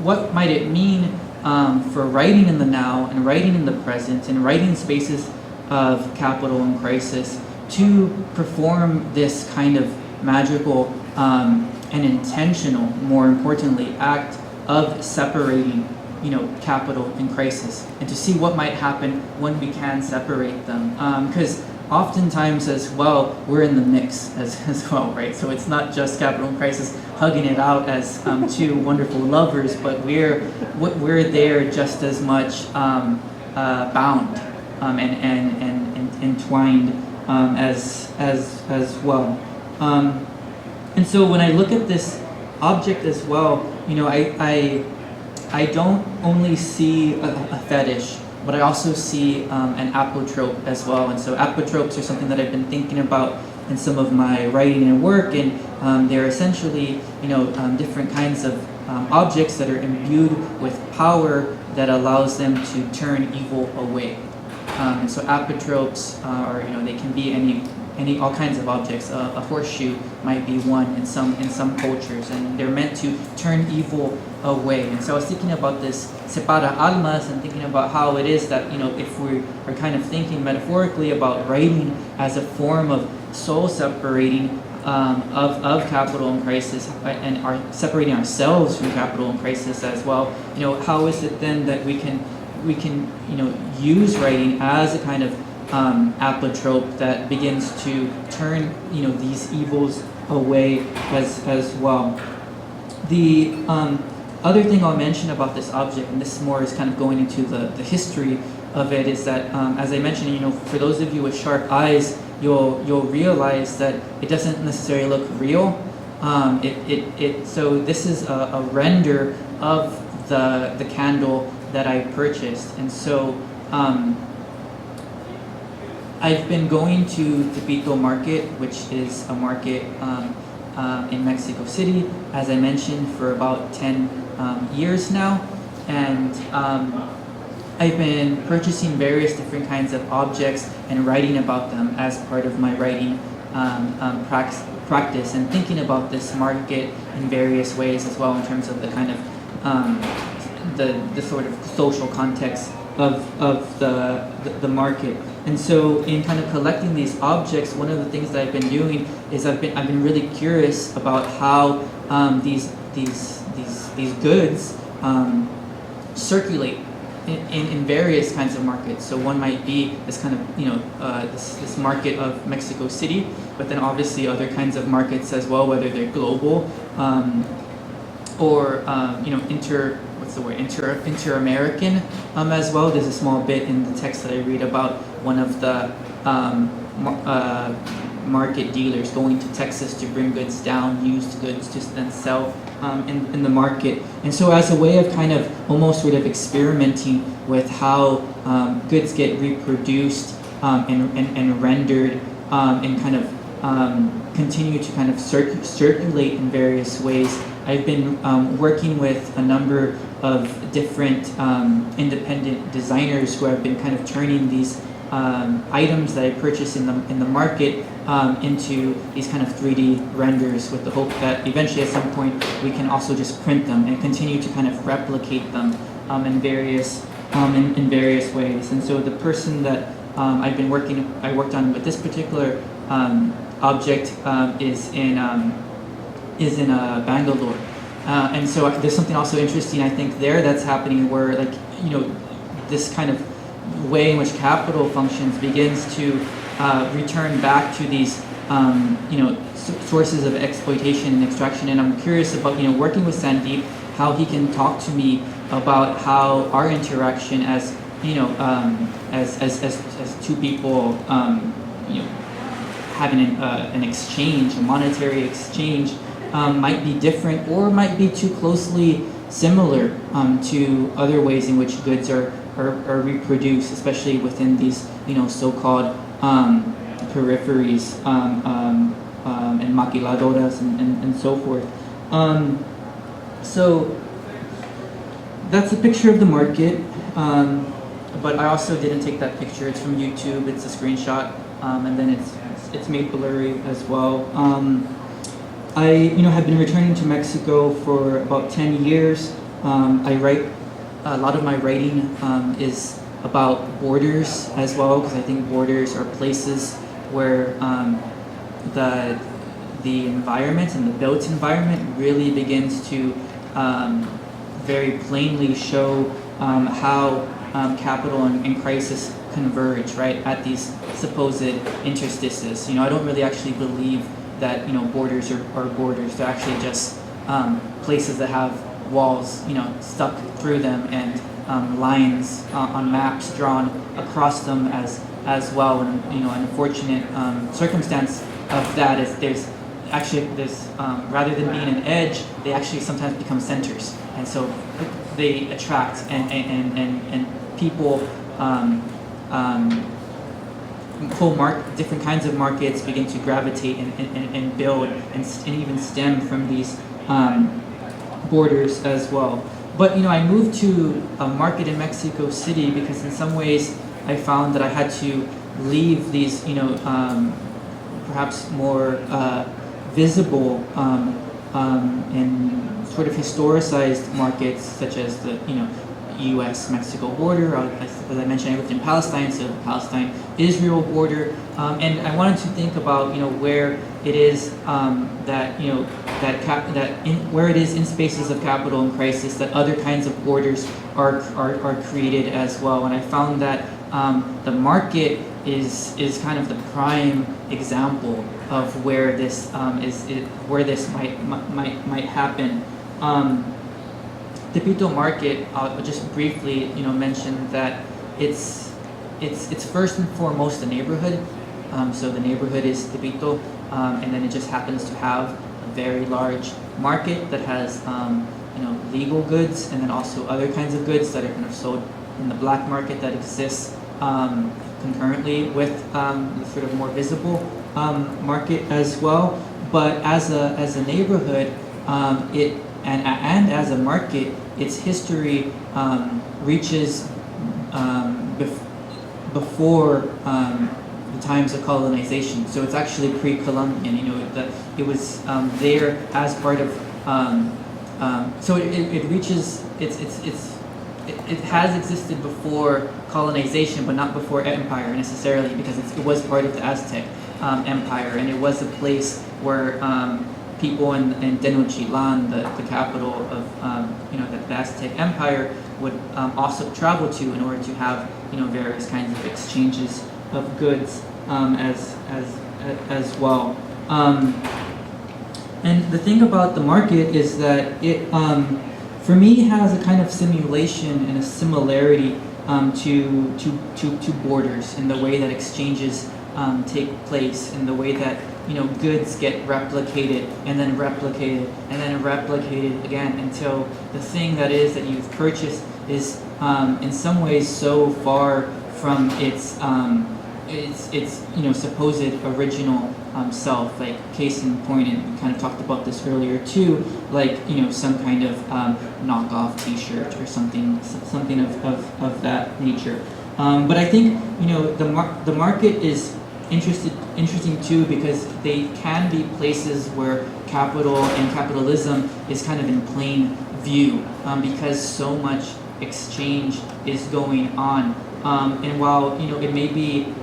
what might it mean for writing in the now and writing in the present and writing spaces of capital and crisis to perform this kind of magical and intentional, more importantly, act of separating, capital and crisis, and to see what might happen when we can separate them. Because oftentimes as well, we're in the mix as well, right? So it's not just capital and crisis hugging it out as two wonderful lovers, but we're there just as much bound and entwined as well. And so when I look at this object as well, I don't only see a fetish, but I also see an apotrope as well. And so apotropes are something that I've been thinking about in some of my writing and work, and they're essentially different kinds of objects that are imbued with power that allows them to turn evil away. And so apotropes are, they can be all kinds of objects. A horseshoe might be one in some cultures, and they're meant to turn evil away. And so I was thinking about this separa almas, and thinking about how it is that if we are kind of thinking metaphorically about writing as a form of soul separating of capital and crisis, and are separating ourselves from capital and crisis as well. How is it then that we can use writing as a kind of apotrope that begins to turn these evils away as well. The other thing I'll mention about this object, and this more is kind of going into the history of it, is that as I mentioned, for those of you with sharp eyes, you'll realize that it doesn't necessarily look real. So this is a render of the candle that I purchased, and so I've been going to Tepito Market, which is a market in Mexico City, as I mentioned, for about 10 years now, and I've been purchasing various different kinds of objects and writing about them as part of my writing practice, and thinking about this market in various ways as well, in terms of the kind of the sort of social context of the market. And so in kind of collecting these objects, one of the things that I've been doing is I've been really curious about how these goods circulate in various kinds of markets. So one might be this kind of this market of Mexico City, but then obviously other kinds of markets as well, whether they're global or inter-American as well. There's a small bit in the text that I read about one of the market dealers going to Texas to bring goods down, used goods, to then sell in the market. And so as a way of kind of almost sort of experimenting with how goods get reproduced and rendered and kind of continue to kind of circulate in various ways, I've been working with a number of different independent designers who have been kind of turning these items that I purchased in the market into these kind of 3D renders, with the hope that eventually at some point we can also just print them and continue to kind of replicate them in various ways. And so the person that I worked on with this particular object is in Bangalore. And so there's something also interesting, I think, there that's happening, where this kind of way in which capital functions begins to return back to these sources of exploitation and extraction. And I'm curious about working with Sandeep, how he can talk to me about how our interaction as as two people having an exchange, a monetary exchange, might be different or might be too closely similar to other ways in which goods are reproduced, especially within these so-called peripheries and maquiladoras and so forth. So that's a picture of the market, but I also didn't take that picture. It's from YouTube. It's a screenshot, and then it's made blurry as well. I have been returning to Mexico for about 10 years. I write a lot of my writing is about borders as well, because I think borders are places where the environment and the built environment really begins to very plainly show how capital and crisis converge, right, at these supposed interstices. I don't really actually believe that borders are borders. They're actually just places that have walls stuck through them, and lines on maps drawn across them as well. And an unfortunate circumstance of that is there's rather than being an edge, they actually sometimes become centers, and so they attract and people different kinds of markets begin to gravitate and build and even stem from these borders as well. But I moved to a market in Mexico City because in some ways I found that I had to leave these perhaps more visible and sort of historicized markets, such as the U.S.-Mexico border. As I mentioned, I lived in Palestine, so the Palestine-Israel border, and I wanted to think about where it is where it is in spaces of capital and crisis that other kinds of borders are created as well. And I found that the market is kind of the prime example of where this might happen. Tepito Market, I'll just briefly mention that it's first and foremost a neighborhood. So the neighborhood is Tepito, and then it just happens to have a very large market that has legal goods, and then also other kinds of goods that are kind of sold in the black market that exists concurrently with the sort of more visible market as well. But as a neighborhood, and as a market, its history reaches before the times of colonization. So it's actually pre-Columbian. It was there as part of. So it reaches it has existed before colonization, but not before empire necessarily, because it was part of the Aztec empire, and it was a place where people in Tenochtitlan, the capital of the Aztec Empire, would also travel to in order to have various kinds of exchanges of goods as well. And the thing about the market is that it, for me, has a kind of simulation and a similarity to borders in the way that exchanges take place, in the way that goods get replicated and then replicated and then replicated again until the thing that you've purchased is in some ways so far from its supposed original self. Like case in point, and we kind of talked about this earlier too, like some kind of knockoff T-shirt or something of that nature. But I think the market is interesting too, because they can be places where capital and capitalism is kind of in plain view, because so much exchange is going on. And while it may be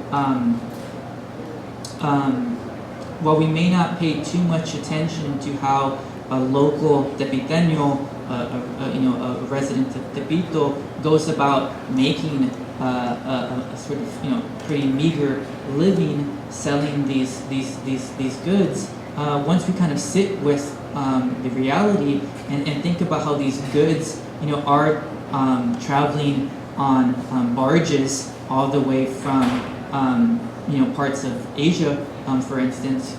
while we may not pay too much attention to how a local Tepiteño, a resident of Tepito, goes about making a sort of pretty meager living selling these goods, once we kind of sit with the reality and think about how these goods are traveling on barges all the way from parts of Asia, for instance,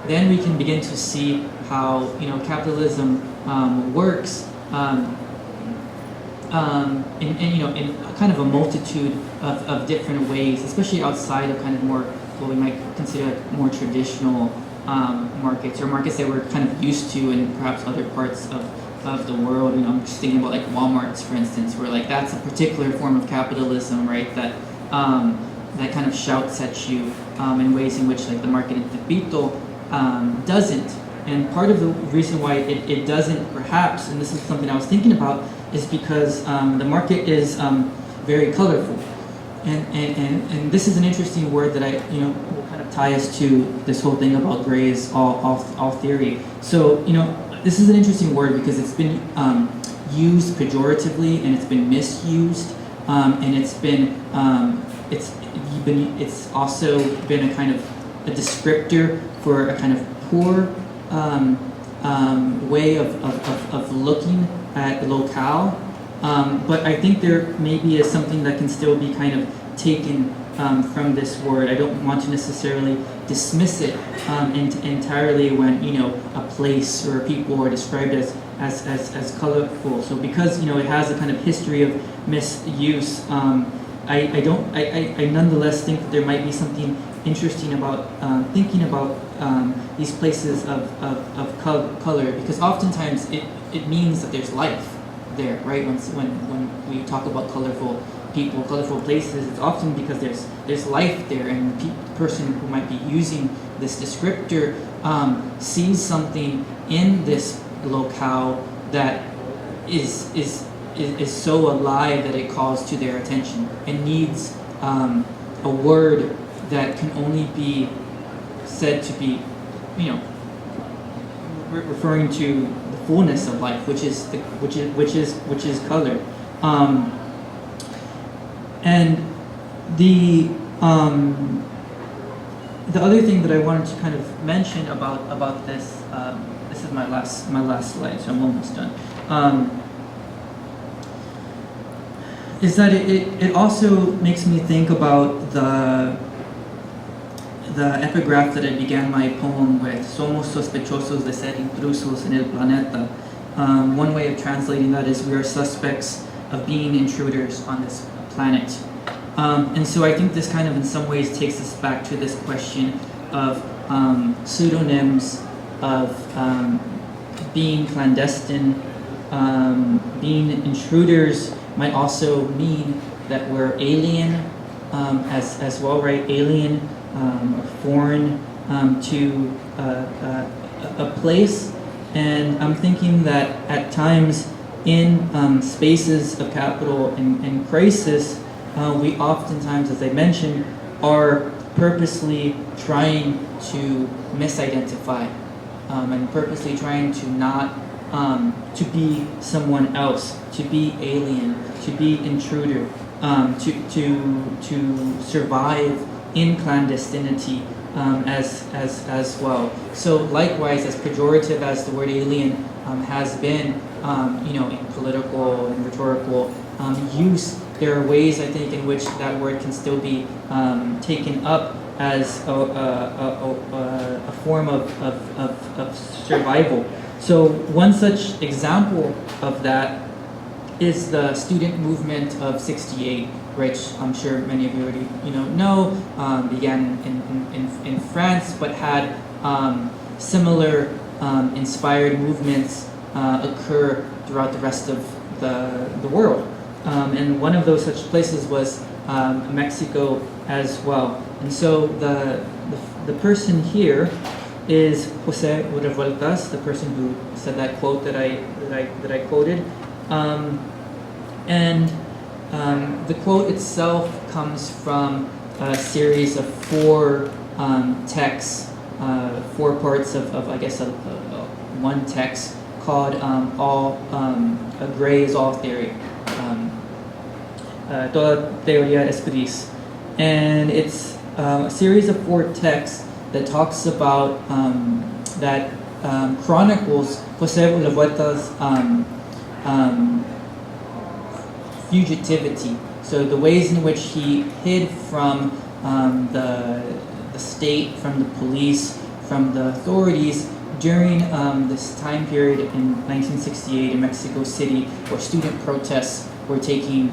then we can begin to see how capitalism works in kind of a multitude of different ways, especially outside of kind of more what we might consider like more traditional markets, or markets that we're kind of used to in perhaps other parts of the world. You know, I'm just thinking about like Walmart's, for instance, where like that's a particular form of capitalism, right? That that kind of shouts at you in ways in which like the market in Tepito doesn't. And part of the reason why it doesn't, perhaps, and this is something I was thinking about, is because the market is very colorful. And this is an interesting word that will kind of tie us to this whole thing about gray is all theory. So, this is an interesting word because it's been used pejoratively and it's been misused, and it's also been a kind of a descriptor for a kind of poor way of looking at the locale. But I think there maybe is something that can still be kind of taken from this word. I don't want to necessarily dismiss it entirely when a place or people are described as colorful. So because it has a kind of history of misuse, I nonetheless think that there might be something interesting about thinking about these places of color, because oftentimes it means that there's life there, right? When we talk about colorful people, colorful places, it's often because there's life there, and the person who might be using this descriptor sees something in this locale that is so alive that it calls to their attention and needs a word that can only be said to be, referring to the fullness of life, which is color. And the other thing that I wanted to kind of mention about this, this is my last slide, so I'm almost done. Is that it also makes me think about the epigraph that I began my poem with, somos sospechosos de ser intrusos en el planeta. One way of translating that is we are suspects of being intruders on this planet. And so I think this kind of in some ways takes us back to this question of pseudonyms, of being clandestine, being intruders might also mean that we're alien as well, right? Alien, or foreign to a place. And I'm thinking that at times in spaces of capital and crisis, we oftentimes, as I mentioned, are purposely trying to misidentify and purposely trying to not to be someone else, to be alien, to be intruder, to survive in clandestinity as well. So likewise, as pejorative as the word alien has been, in political and rhetorical use, there are ways, I think, in which that word can still be taken up as a form of survival. So one such example of that is the student movement of '68, which I'm sure many of you already know, began in France, but had similar inspired movements occur throughout the rest of the world. And one of those such places was Mexico as well. And so the person here is José Revueltas, the person who said that quote that I quoted. And the quote itself comes from a series of four texts, 4 parts of I guess one text called Gray is All Theory, Toda Teoría es Gris. And it's a series of 4 texts that talks about, that chronicles José Revueltas' fugitivity. So the ways in which he hid from the state, from the police, from the authorities during this time period in 1968 in Mexico City, where student protests were taking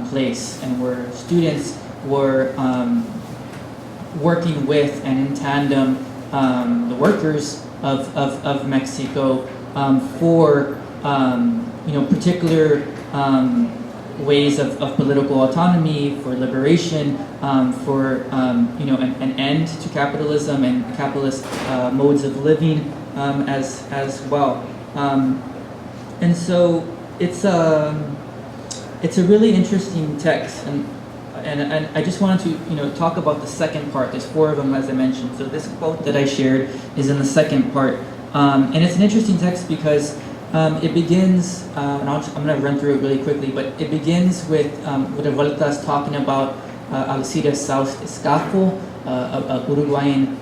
place and where students were working with and in tandem the workers of Mexico for particular ways of political autonomy, for liberation, for an end to capitalism and capitalist modes of living as well. And so it's a really interesting text, and I just wanted to talk about the second part. There's 4 of them, as I mentioned. So this quote that I shared is in the second part, and it's an interesting text because it begins, and I'm going to run through it really quickly, but it begins with Revueltas talking about Alcida Saus Escafo, a Uruguayan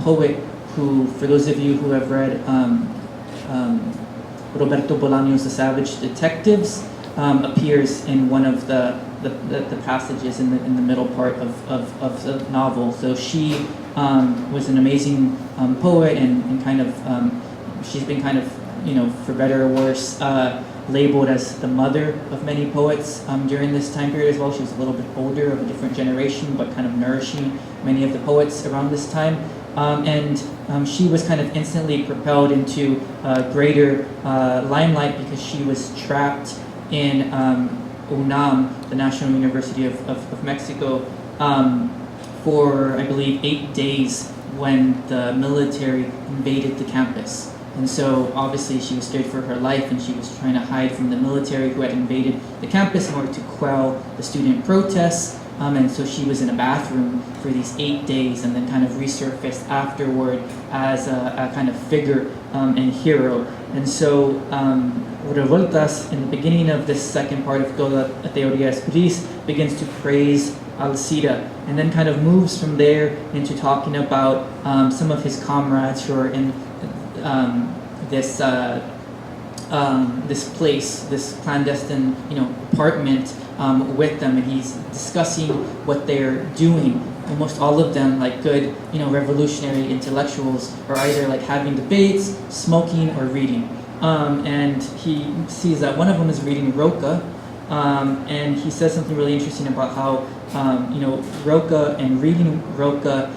poet who, for those of you who have read Roberto Bolaño's The Savage Detectives, appears in one of the passages in the middle part of the novel. So she was an amazing poet and kind of she's been kind of, for better or worse, labeled as the mother of many poets during this time period as well. She was a little bit older, of a different generation, but kind of nourishing many of the poets around this time. And she was kind of instantly propelled into greater limelight because she was trapped in UNAM, the National University of Mexico, for, I believe, 8 days when the military invaded the campus. And so obviously she was scared for her life, and she was trying to hide from the military who had invaded the campus in order to quell the student protests. And so she was in a bathroom for these 8 days, and then kind of resurfaced afterward as a kind of figure and hero. And so Revueltas, in the beginning of this second part of Toda la Teoría es Gris, begins to praise Alcida, and then kind of moves from there into talking about some of his comrades who are in this place, this clandestine, apartment with them, and he's discussing what they're doing. Almost all of them, like good, revolutionary intellectuals, are either like having debates, smoking, or reading. And he sees that one of them is reading Roca, and he says something really interesting about how Roca and reading Roca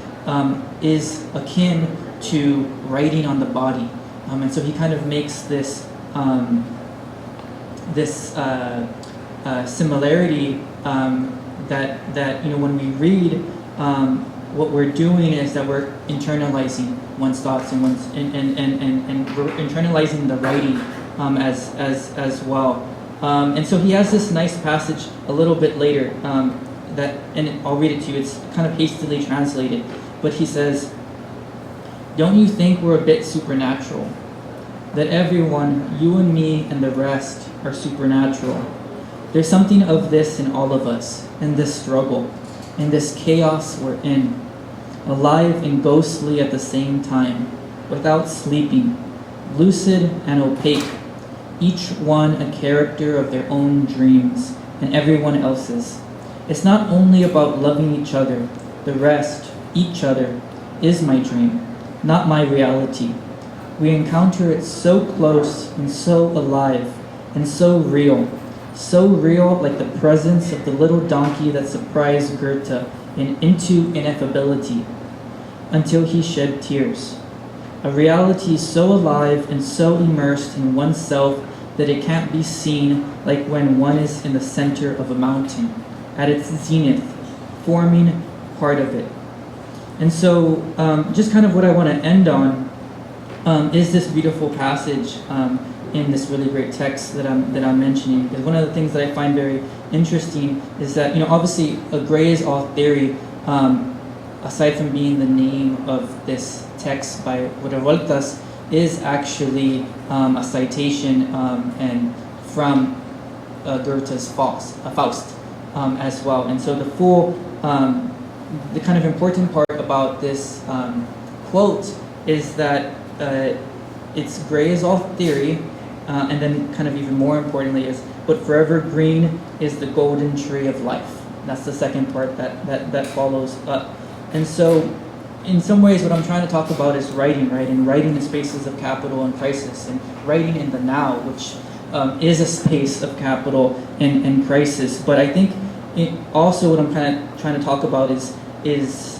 is akin to writing on the body, and so he kind of makes this similarity that when we read, what we're doing is that we're internalizing one's thoughts and we're internalizing the writing as well. And so he has this nice passage a little bit later and I'll read it to you. It's kind of hastily translated, but he says, "Don't you think we're a bit supernatural? That everyone, you and me and the rest, are supernatural. There's something of this in all of us, in this struggle, in this chaos we're in, alive and ghostly at the same time, without sleeping, lucid and opaque, each one a character of their own dreams and everyone else's. It's not only about loving each other, the rest, each other, is my dream, not my reality. We encounter it so close and so alive and so real like the presence of the little donkey that surprised Goethe into ineffability, until he shed tears. A reality so alive and so immersed in oneself that it can't be seen, like when one is in the center of a mountain, at its zenith, forming part of it." And so just kind of what I want to end on is this beautiful passage in this really great text that I'm mentioning. Because one of the things that I find very interesting is that, obviously a gray is all theory, aside from being the name of this text by Revueltas, is actually a citation and from Goethe's Faust as well. And so the kind of important part about this quote is that it's gray is all theory, and then kind of even more importantly is, but forever green is the golden tree of life. That's the second part that follows up. And so in some ways what I'm trying to talk about is writing, right? And writing in spaces of capital and crisis, and writing in the now, which is a space of capital and crisis. But I think also what I'm kind of trying to talk about is is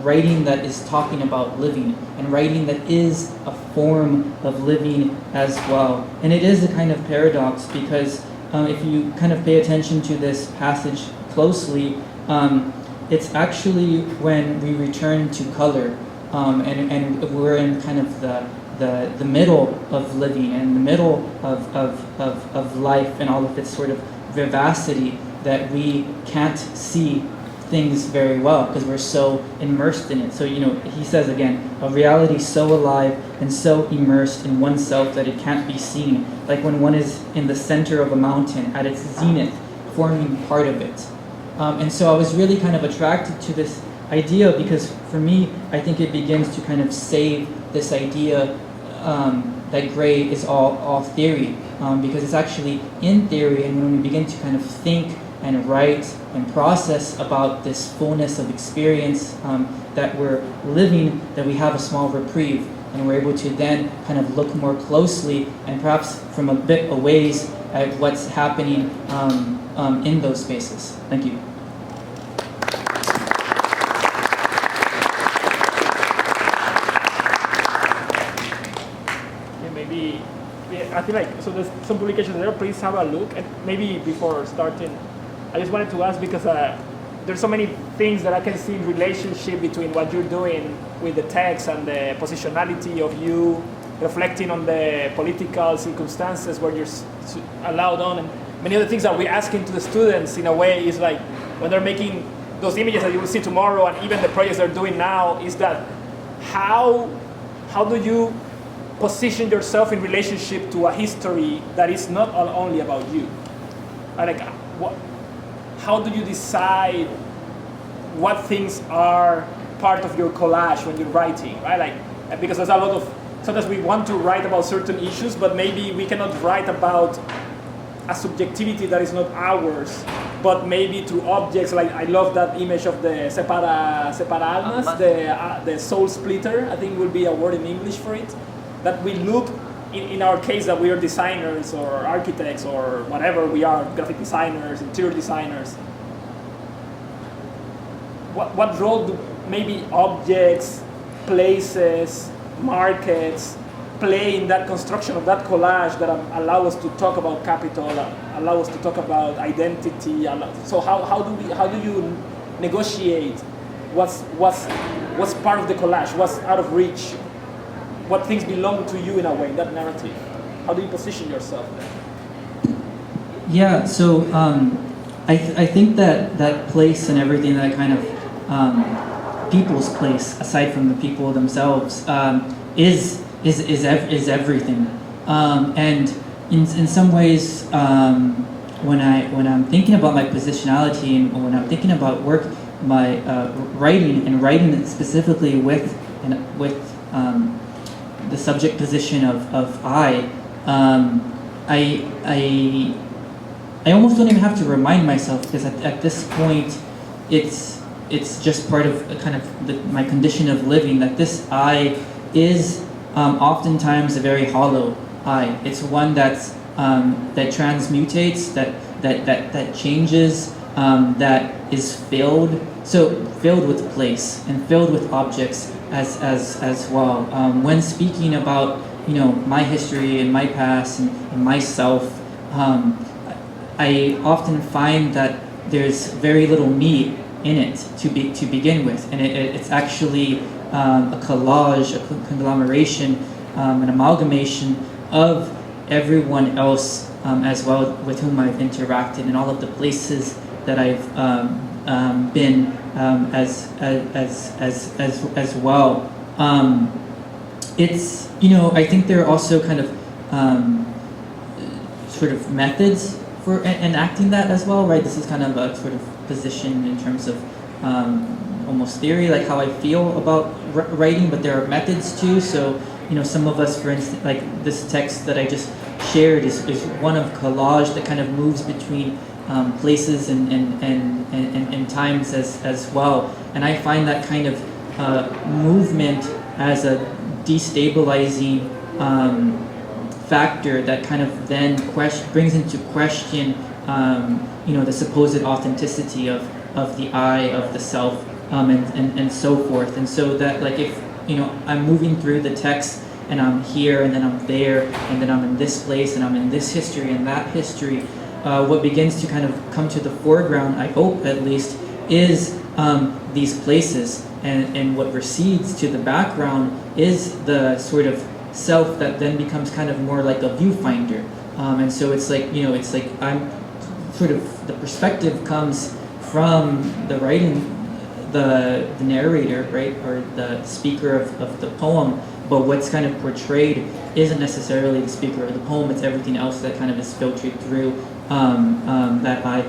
writing that is talking about living, and writing that is a form of living as well. And it is a kind of paradox, because if you kind of pay attention to this passage closely, it's actually when we return to color, and we're in kind of the middle of living, and the middle of life and all of its sort of vivacity, that we can't see things very well because we're so immersed in it. So, he says again, a reality so alive and so immersed in oneself that it can't be seen, like when one is in the center of a mountain at its zenith, forming part of it. And so I was really kind of attracted to this idea, because for me, I think it begins to kind of save this idea that gray is all theory, because it's actually in theory, and when we begin to kind of think and write and process about this fullness of experience that we're living, that we have a small reprieve, and we're able to then kind of look more closely and perhaps from a bit a ways at what's happening in those spaces. Thank you. I feel like, so there's some publications there, please have a look. And maybe before starting, I just wanted to ask, because there's so many things that I can see in relationship between what you're doing with the text and the positionality of you reflecting on the political circumstances where you're allowed on, and many of the things that we're asking to the students in a way is like, when they're making those images that you will see tomorrow, and even the projects they're doing now, is that how do you position yourself in relationship to a history that is not only about you? Like, how do you decide what things are part of your collage when you're writing, right? Like, because there's a lot of, sometimes we want to write about certain issues, but maybe we cannot write about a subjectivity that is not ours, but maybe through objects. Like, I love that image of the separa almas, the soul splitter, I think will be a word in English for it. That we look, in our case, that we are designers or architects or whatever we are, graphic designers, interior designers. What role do maybe objects, places, markets play in that construction of that collage that allow us to talk about capital, allow us to talk about identity? So how do you negotiate what's part of the collage, what's out of reach? What things belong to you in a way, that narrative? How do you position yourself there? Yeah, so I think that place and everything, that kind of people's place, aside from the people themselves, is everything. And in some ways, when I'm thinking about my positionality, and when I'm thinking about my writing specifically with the subject position of I almost don't even have to remind myself, because at this point it's just part of kind of my condition of living, that this I is oftentimes a very hollow I. It's one that transmutates, that changes, that is filled with place and filled with objects as well. When speaking about my history and my past and myself, I often find that there's very little me in it to begin with, and it's actually a collage, a conglomeration, an amalgamation of everyone else as well with whom I've interacted, and all of the places that I've been as well. It's I think there are also kind of sort of methods for enacting that as well, right? This is kind of a sort of position in terms of almost theory, like how I feel about writing, but there are methods too. So some of us, for instance, like this text that I just shared is one of collage that kind of moves between places and times as well. And I find that kind of movement as a destabilizing factor that kind of then brings into question the supposed authenticity of the I, of the self, and so forth. And so that, like, if I'm moving through the text and I'm here and then I'm there and then I'm in this place and I'm in this history and that history, what begins to kind of come to the foreground, I hope at least, is these places, and what recedes to the background is the sort of self that then becomes kind of more like a viewfinder. And so it's like, it's like I'm sort of, the perspective comes from the writing, the narrator, right, or the speaker of the poem, but what's kind of portrayed isn't necessarily the speaker of the poem, it's everything else that kind of is filtered through that eye.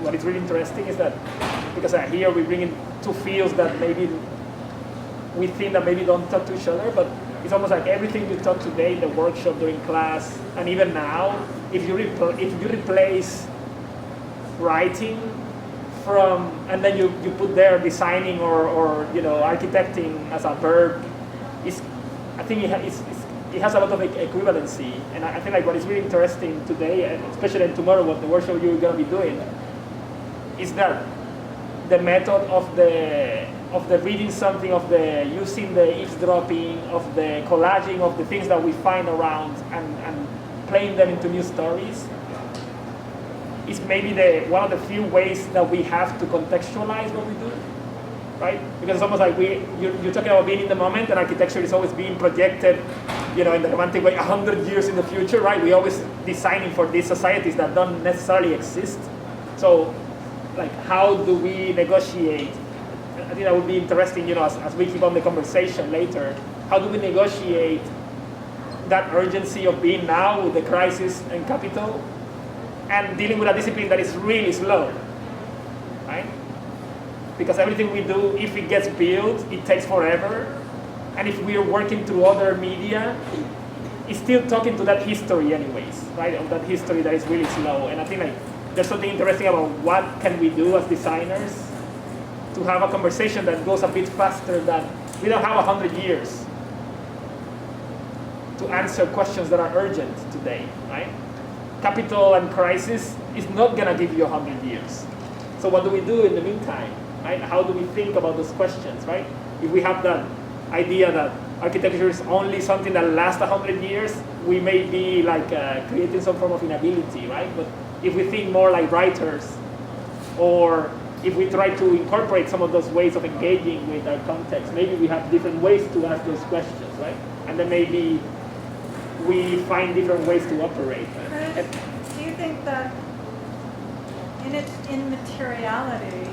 What is really interesting is that, because here we bring in two fields that maybe we think that maybe don't talk to each other, but it's almost like everything you taught today, the workshop, during class, and even now, if you replace writing and then you put there designing or architecting as a verb, I think it has a lot of equivalency. And I think like what is really interesting today, and especially tomorrow, what the workshop you're going to be doing, is that the method of the reading something, of the using the eavesdropping, of the collaging of the things that we find around and playing them into new stories is maybe one of the few ways that we have to contextualize what we do, right? Because it's almost like you're talking about being in the moment, and architecture is always being projected, in the romantic way, 100 years in the future, right? We're always designing for these societies that don't necessarily exist. So, like, how do we negotiate? I think that would be interesting, as we keep on the conversation later. How do we negotiate that urgency of being now with the crisis and capital, and dealing with a discipline that is really slow, right? Because everything we do, if it gets built, it takes forever. And if we're working through other media, it's still talking to that history anyways, right? Of that history that is really slow. And I think like there's something interesting about what can we do as designers to have a conversation that goes a bit faster than, we don't have 100 years to answer questions that are urgent today, right? Capital and crisis is not gonna give you 100 years. So what do we do in the meantime, right? How do we think about those questions, right? If we have that idea that architecture is only something that lasts 100 years, we may be like creating some form of inability, right? But if we think more like writers, or if we try to incorporate some of those ways of engaging with our context, maybe we have different ways to ask those questions, right? And then maybe we find different ways to operate. Do you think that in its immateriality,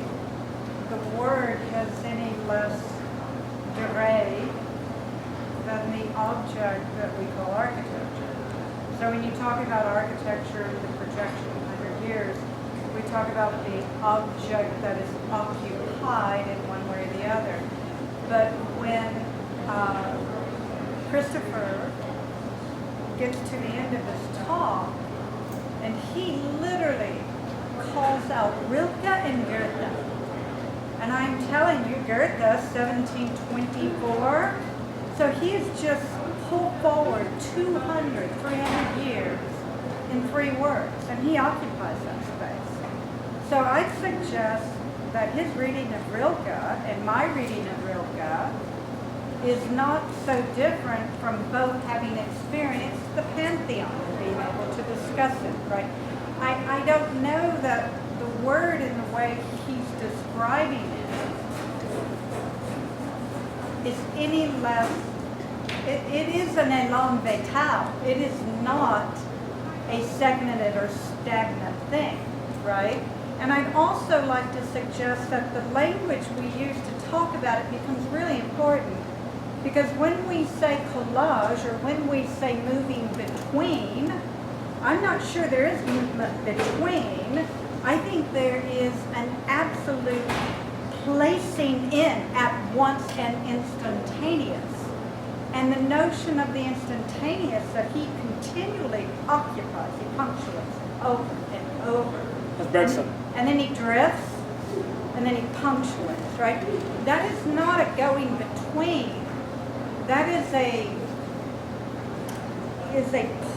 the word has any less durée than the object that we call architecture? So when you talk about architecture and the projection of 100 years, we talk about the object that is occupied in one way or the other. But when Christopher gets to the end of his talk, and he literally calls out Rilke and Goethe. And I'm telling you, Goethe, 1724, so he has just pulled forward 200, 300 years in 3 words, and he occupies that space. So I'd suggest that his reading of Rilke and my reading of Rilke is not so different from both having experienced the Pantheon and being able to discuss it, right? I don't know that the word in the way he's describing it is any less, it is an élan vital. It is not a stagnated or stagnant thing, right? And I'd also like to suggest that the language we use to talk about it becomes really important, because when we say collage or when we say moving between, I'm not sure there is movement between. I think there is an absolute placing in at once and instantaneous. And the notion of the instantaneous that he continually occupies, he punctuates over and over That's Bergson. And then he drifts, and then he punctuates, right? That is not a going between. That is a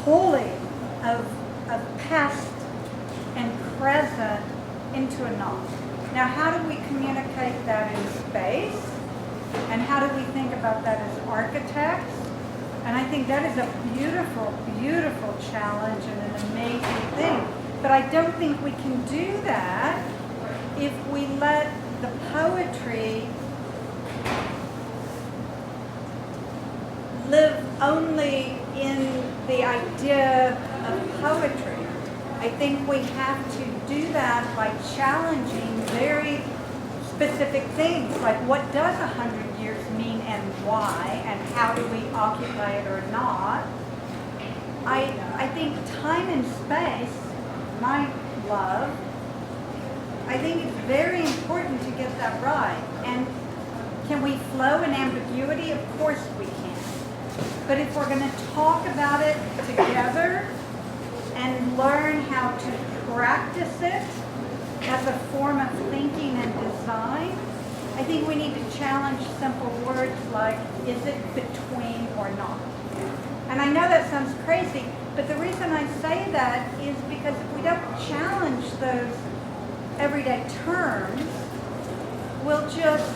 pulling of past and present into a now. Now, how do we communicate that in space? And how do we think about that as architects? And I think that is a beautiful, beautiful challenge and an amazing thing. But I don't think we can do that if we let the poetry live only in the idea of poetry. I think we have to do that by challenging very specific things, like what does 100 years mean and why, and how do we occupy it or not. I think time and space, my love, I think it's very important to get that right. And can we flow in ambiguity? Of course we can. But if we're going to talk about it together and learn how to practice it as a form of thinking and design, I think we need to challenge simple words like, is it between or not? And I know that sounds crazy, but the reason I say that is because if we don't challenge those everyday terms, we'll just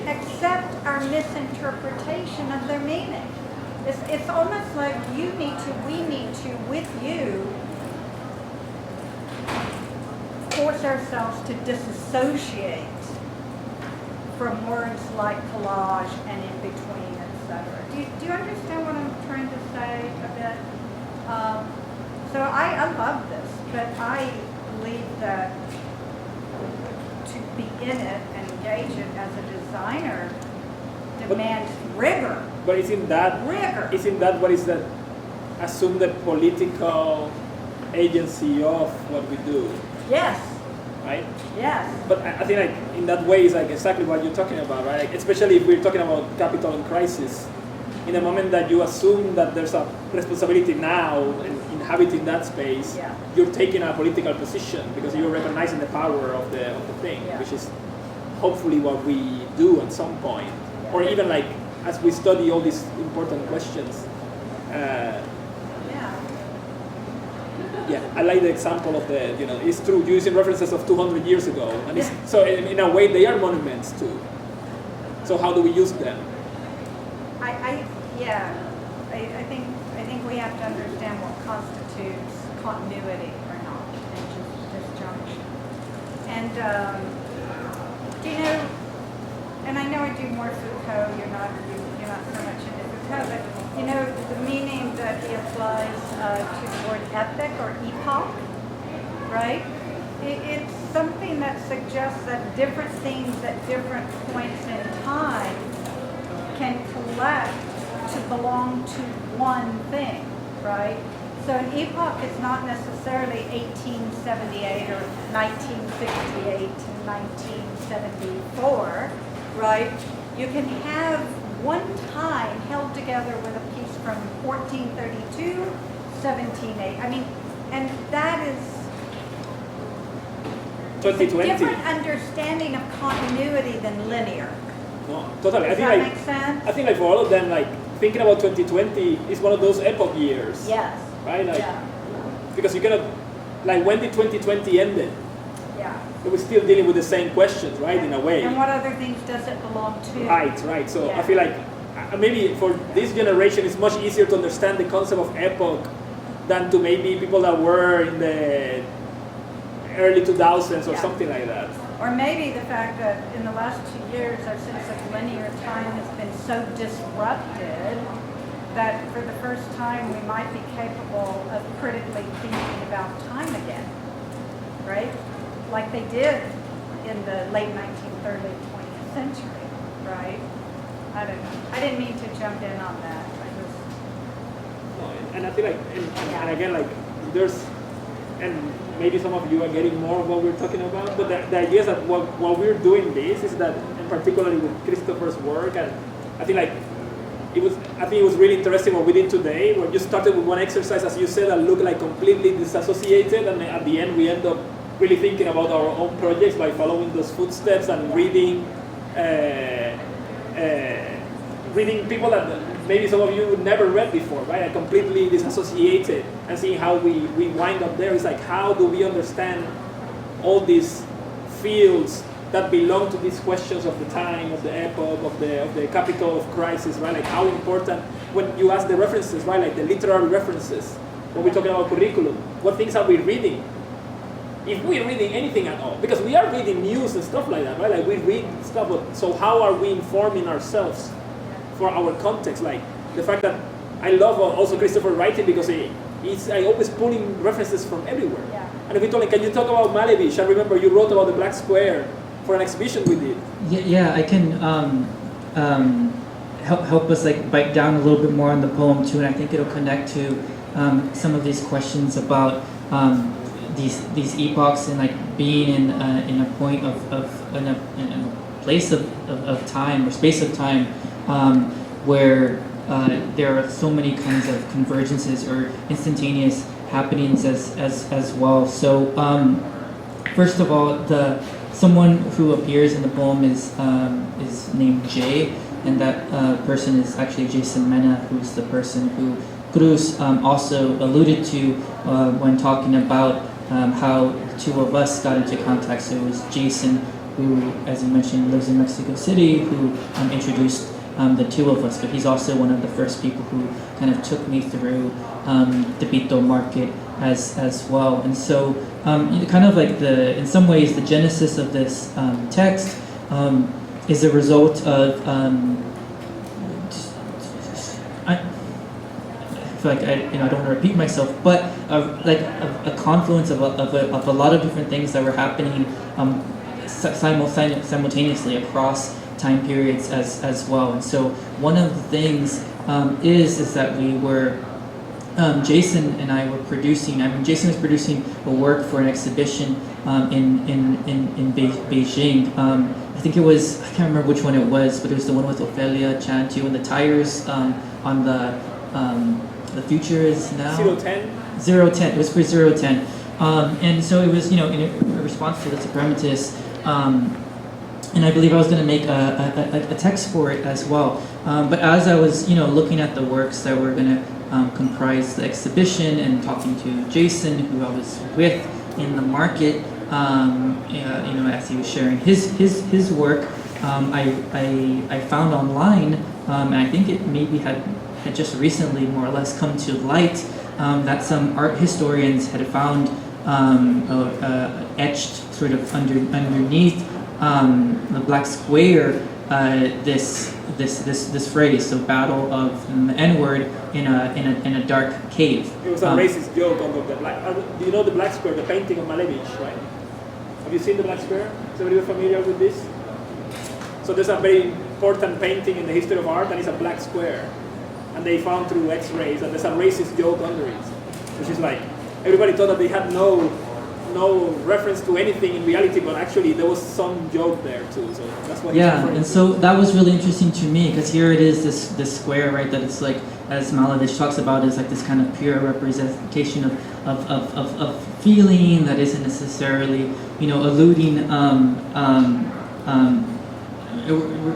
accept our misinterpretation of their meaning. It's almost like you need to, we need to, with you, force ourselves to disassociate from words like collage and in between, etc. Do you understand what I'm trying to say a bit? So I love this, but I believe that to be in it and engage it as a designer demands rigor. But isn't that what is that assume the political agency of what we do? Yes. Right? Yes. But I think like in that way is like exactly what you're talking about, right? Like, especially if we're talking about capital and crisis. In the moment that you assume that there's a responsibility now in inhabiting that space, Yeah. you're taking a political position because you're recognizing the power of the thing, Yeah. which is hopefully what we do at some point. Yeah. Or even like as we study all these important questions. Yeah, I like the example of the, it's true, using references of 200 years ago. And it's, so in a way, they are monuments too. So how do we use them? I think we have to understand what constitutes continuity or not in disjunction. And and I know I do more Foucault. You're not so much into Foucault, but the meaning that he applies to the word epic or epoch, right? It's something that suggests that different things at different points in time can collect to belong to one thing, right? So an epoch is not necessarily 1878 or 1968 to 1974, right? You can have one time held together with a piece from 1432, 1780. I mean, and that is 2020. a different understanding of continuity than linear. No, totally. Does that make sense? I think like for all of them, like thinking about 2020 is one of those epoch years. Yes. Right? Like, Yeah. because you cannot, like when did 2020 ended? Yeah. It was still dealing with the same questions, right? In a way. And what other things does it belong to? Right. So Yeah. I feel like maybe for this generation it's much easier to understand the concept of epoch than to maybe people that were in the early 2000s or Yeah. something like that. Or maybe the fact that in the last 2 years our sense of linear time has been so disrupted that for the first time we might be capable of critically thinking about time again, right? Like they did in the late 19th, early 20th century, right? I don't know. I didn't mean to jump in on that. And I feel like, and again, like there's, and maybe some of you are getting more of what we're talking about, but the idea is that while we're doing this is that, and particularly with Christopher's work, and I think like, it was really interesting what we did today, where you started with one exercise, as you said, that looked like completely disassociated, and at the end we end up really thinking about our own projects by following those footsteps and reading reading people that maybe some of you never read before, right? I completely disassociated and seeing how we wind up there. It's like, how do we understand all these fields that belong to these questions of the time, of the epoch, of the capital of crisis, right? Like how important, when you ask the references, right? Like the literary references, when we're talking about curriculum, what things are we reading? If we're reading anything at all, because we are reading news and stuff like that, right? Like we read stuff, but so how are we informing ourselves for our context? Like the fact that I love also Christopher writing because I always pulling references from everywhere. Yeah. And if we told him, can you talk about Malevich? I remember you wrote about the Black Square for an exhibition we did. Yeah, I can help us like bite down a little bit more on the poem too, and I think it'll connect to some of these questions about these epochs and like being in a point in a place of time or space of time where there are so many kinds of convergences or instantaneous happenings as well. So first of all, someone who appears in the poem is named Jay, and that person is actually Jason Mena, who's the person who Cruz also alluded to when talking about how the two of us got into contact. So it was Jason, who, as you mentioned, lives in Mexico City, who introduced the two of us, but he's also one of the first people who kind of took me through the Pito market as well. And so kind of like in some ways, the genesis of this text is a result of I feel like I don't want to repeat myself, but like a confluence of a lot of different things that were happening simultaneously across time periods as well. And so one of the things is that we were Jason and I were producing. I mean, Jason was producing a work for an exhibition in Beijing. I think it was, I can't remember which one it was, but it was the one with Ophelia Chan too, and the tires on the future is now 010. 010. It was for 010, and so it was in a response to the supremacists. And I believe I was going to make a text for it as well. But as I was, looking at the works that were going to comprise the exhibition and talking to Jason, who I was with in the market, as he was sharing his work, I found online, and I think it maybe had just recently more or less come to light, that some art historians had found etched sort of underneath the Black Square, this phrase, so battle of the N-word in a dark cave. It was a racist joke on the Black. Do you know the Black Square, the painting of Malevich, right? Have you seen the Black Square? Is everybody familiar with this? So there's a very important painting in the history of art, and it's a black square. And they found through X-rays that there's a racist joke under it, which is like everybody thought that they had no reference to anything in reality, but actually there was some joke there too. So that's what. Yeah, and so that was really interesting to me because here it is, this square, right? That it's like, as Malevich talks about, is like this kind of pure representation of feeling that isn't necessarily, alluding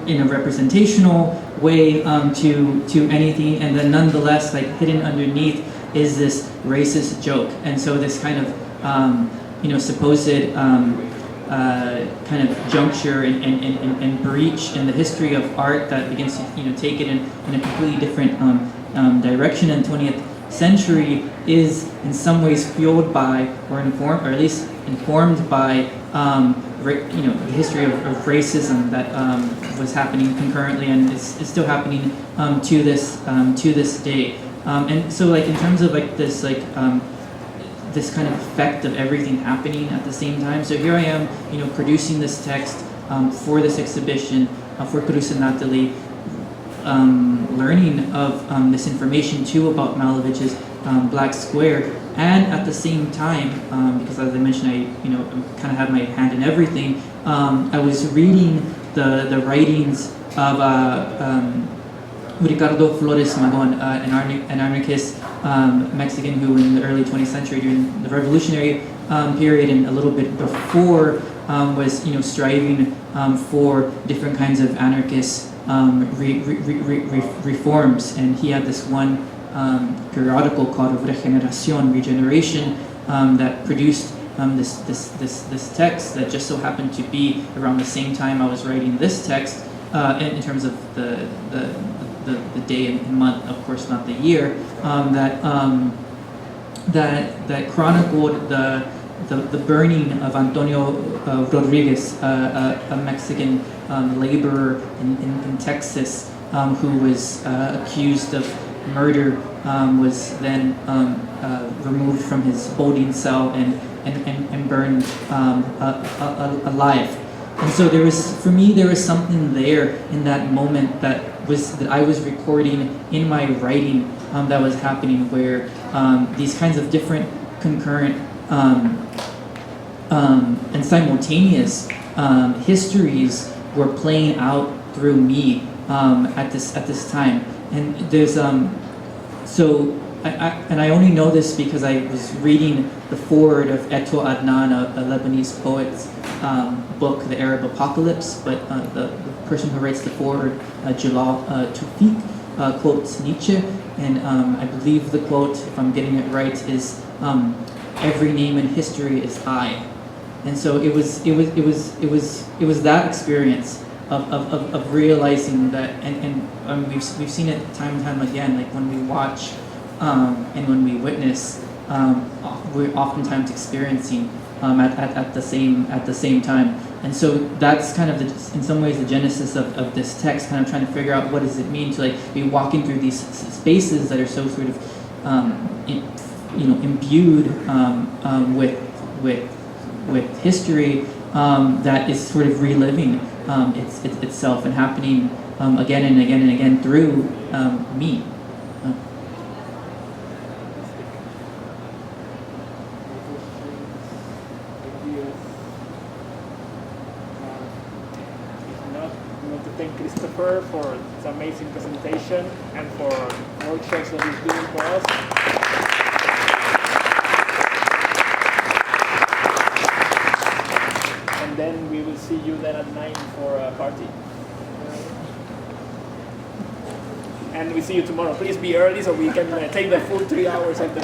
in a representational way to anything, and then nonetheless, like hidden underneath is this racist joke, and so this kind of supposed kind of juncture and breach in the history of art that begins to take it in a completely different direction in the 20th century is in some ways fueled by or informed, or at least informed by the history of racism that was happening concurrently and is still happening to this day. And so like in terms of like this like this kind of effect of everything happening at the same time. So here I am, producing this text for this exhibition for Cruz and Natalie, learning of this information too about Malevich's Black Square, and at the same time, because as I mentioned, I kind of had my hand in everything. I was reading the writings of Ricardo Flores Magon, an anarchist Mexican who in the early 20th century during the revolutionary period and a little bit before was striving for different kinds of anarchist reforms, and he had this one periodical called Regeneration that produced this text that just so happened to be around the same time I was writing this text in terms of the day and month, of course not the year, that chronicled the burning of Antonio Rodriguez, a Mexican laborer in Texas, who was accused of murder, was then removed from his holding cell and burned alive. And so there was something there in that moment that I was recording in my writing that was happening, where these kinds of different concurrent and simultaneous histories were playing out through me at this time. And there's I only know this because I was reading the foreword of Eto Adnan, a Lebanese poet's book, The Arab Apocalypse. But the person who writes the foreword, Jalal Tawfiq, quotes Nietzsche, and I believe the quote, if I'm getting it right, is "Every name in history is I." And so it was that experience of realizing that, and we've seen it time and time again, like when we watch and when we witness, we're oftentimes experiencing at the same time. And so that's kind of in some ways the genesis of this text, kind of trying to figure out what does it mean to like be walking through these spaces that are so sort of imbued with history that is sort of reliving itself and happening again and again and again through me. Thank Christopher for his amazing presentation and for workshops that he's doing for us. And then we will see you then at 9 for a party. And we see you tomorrow. Please be early so we can take the full 3 hours of the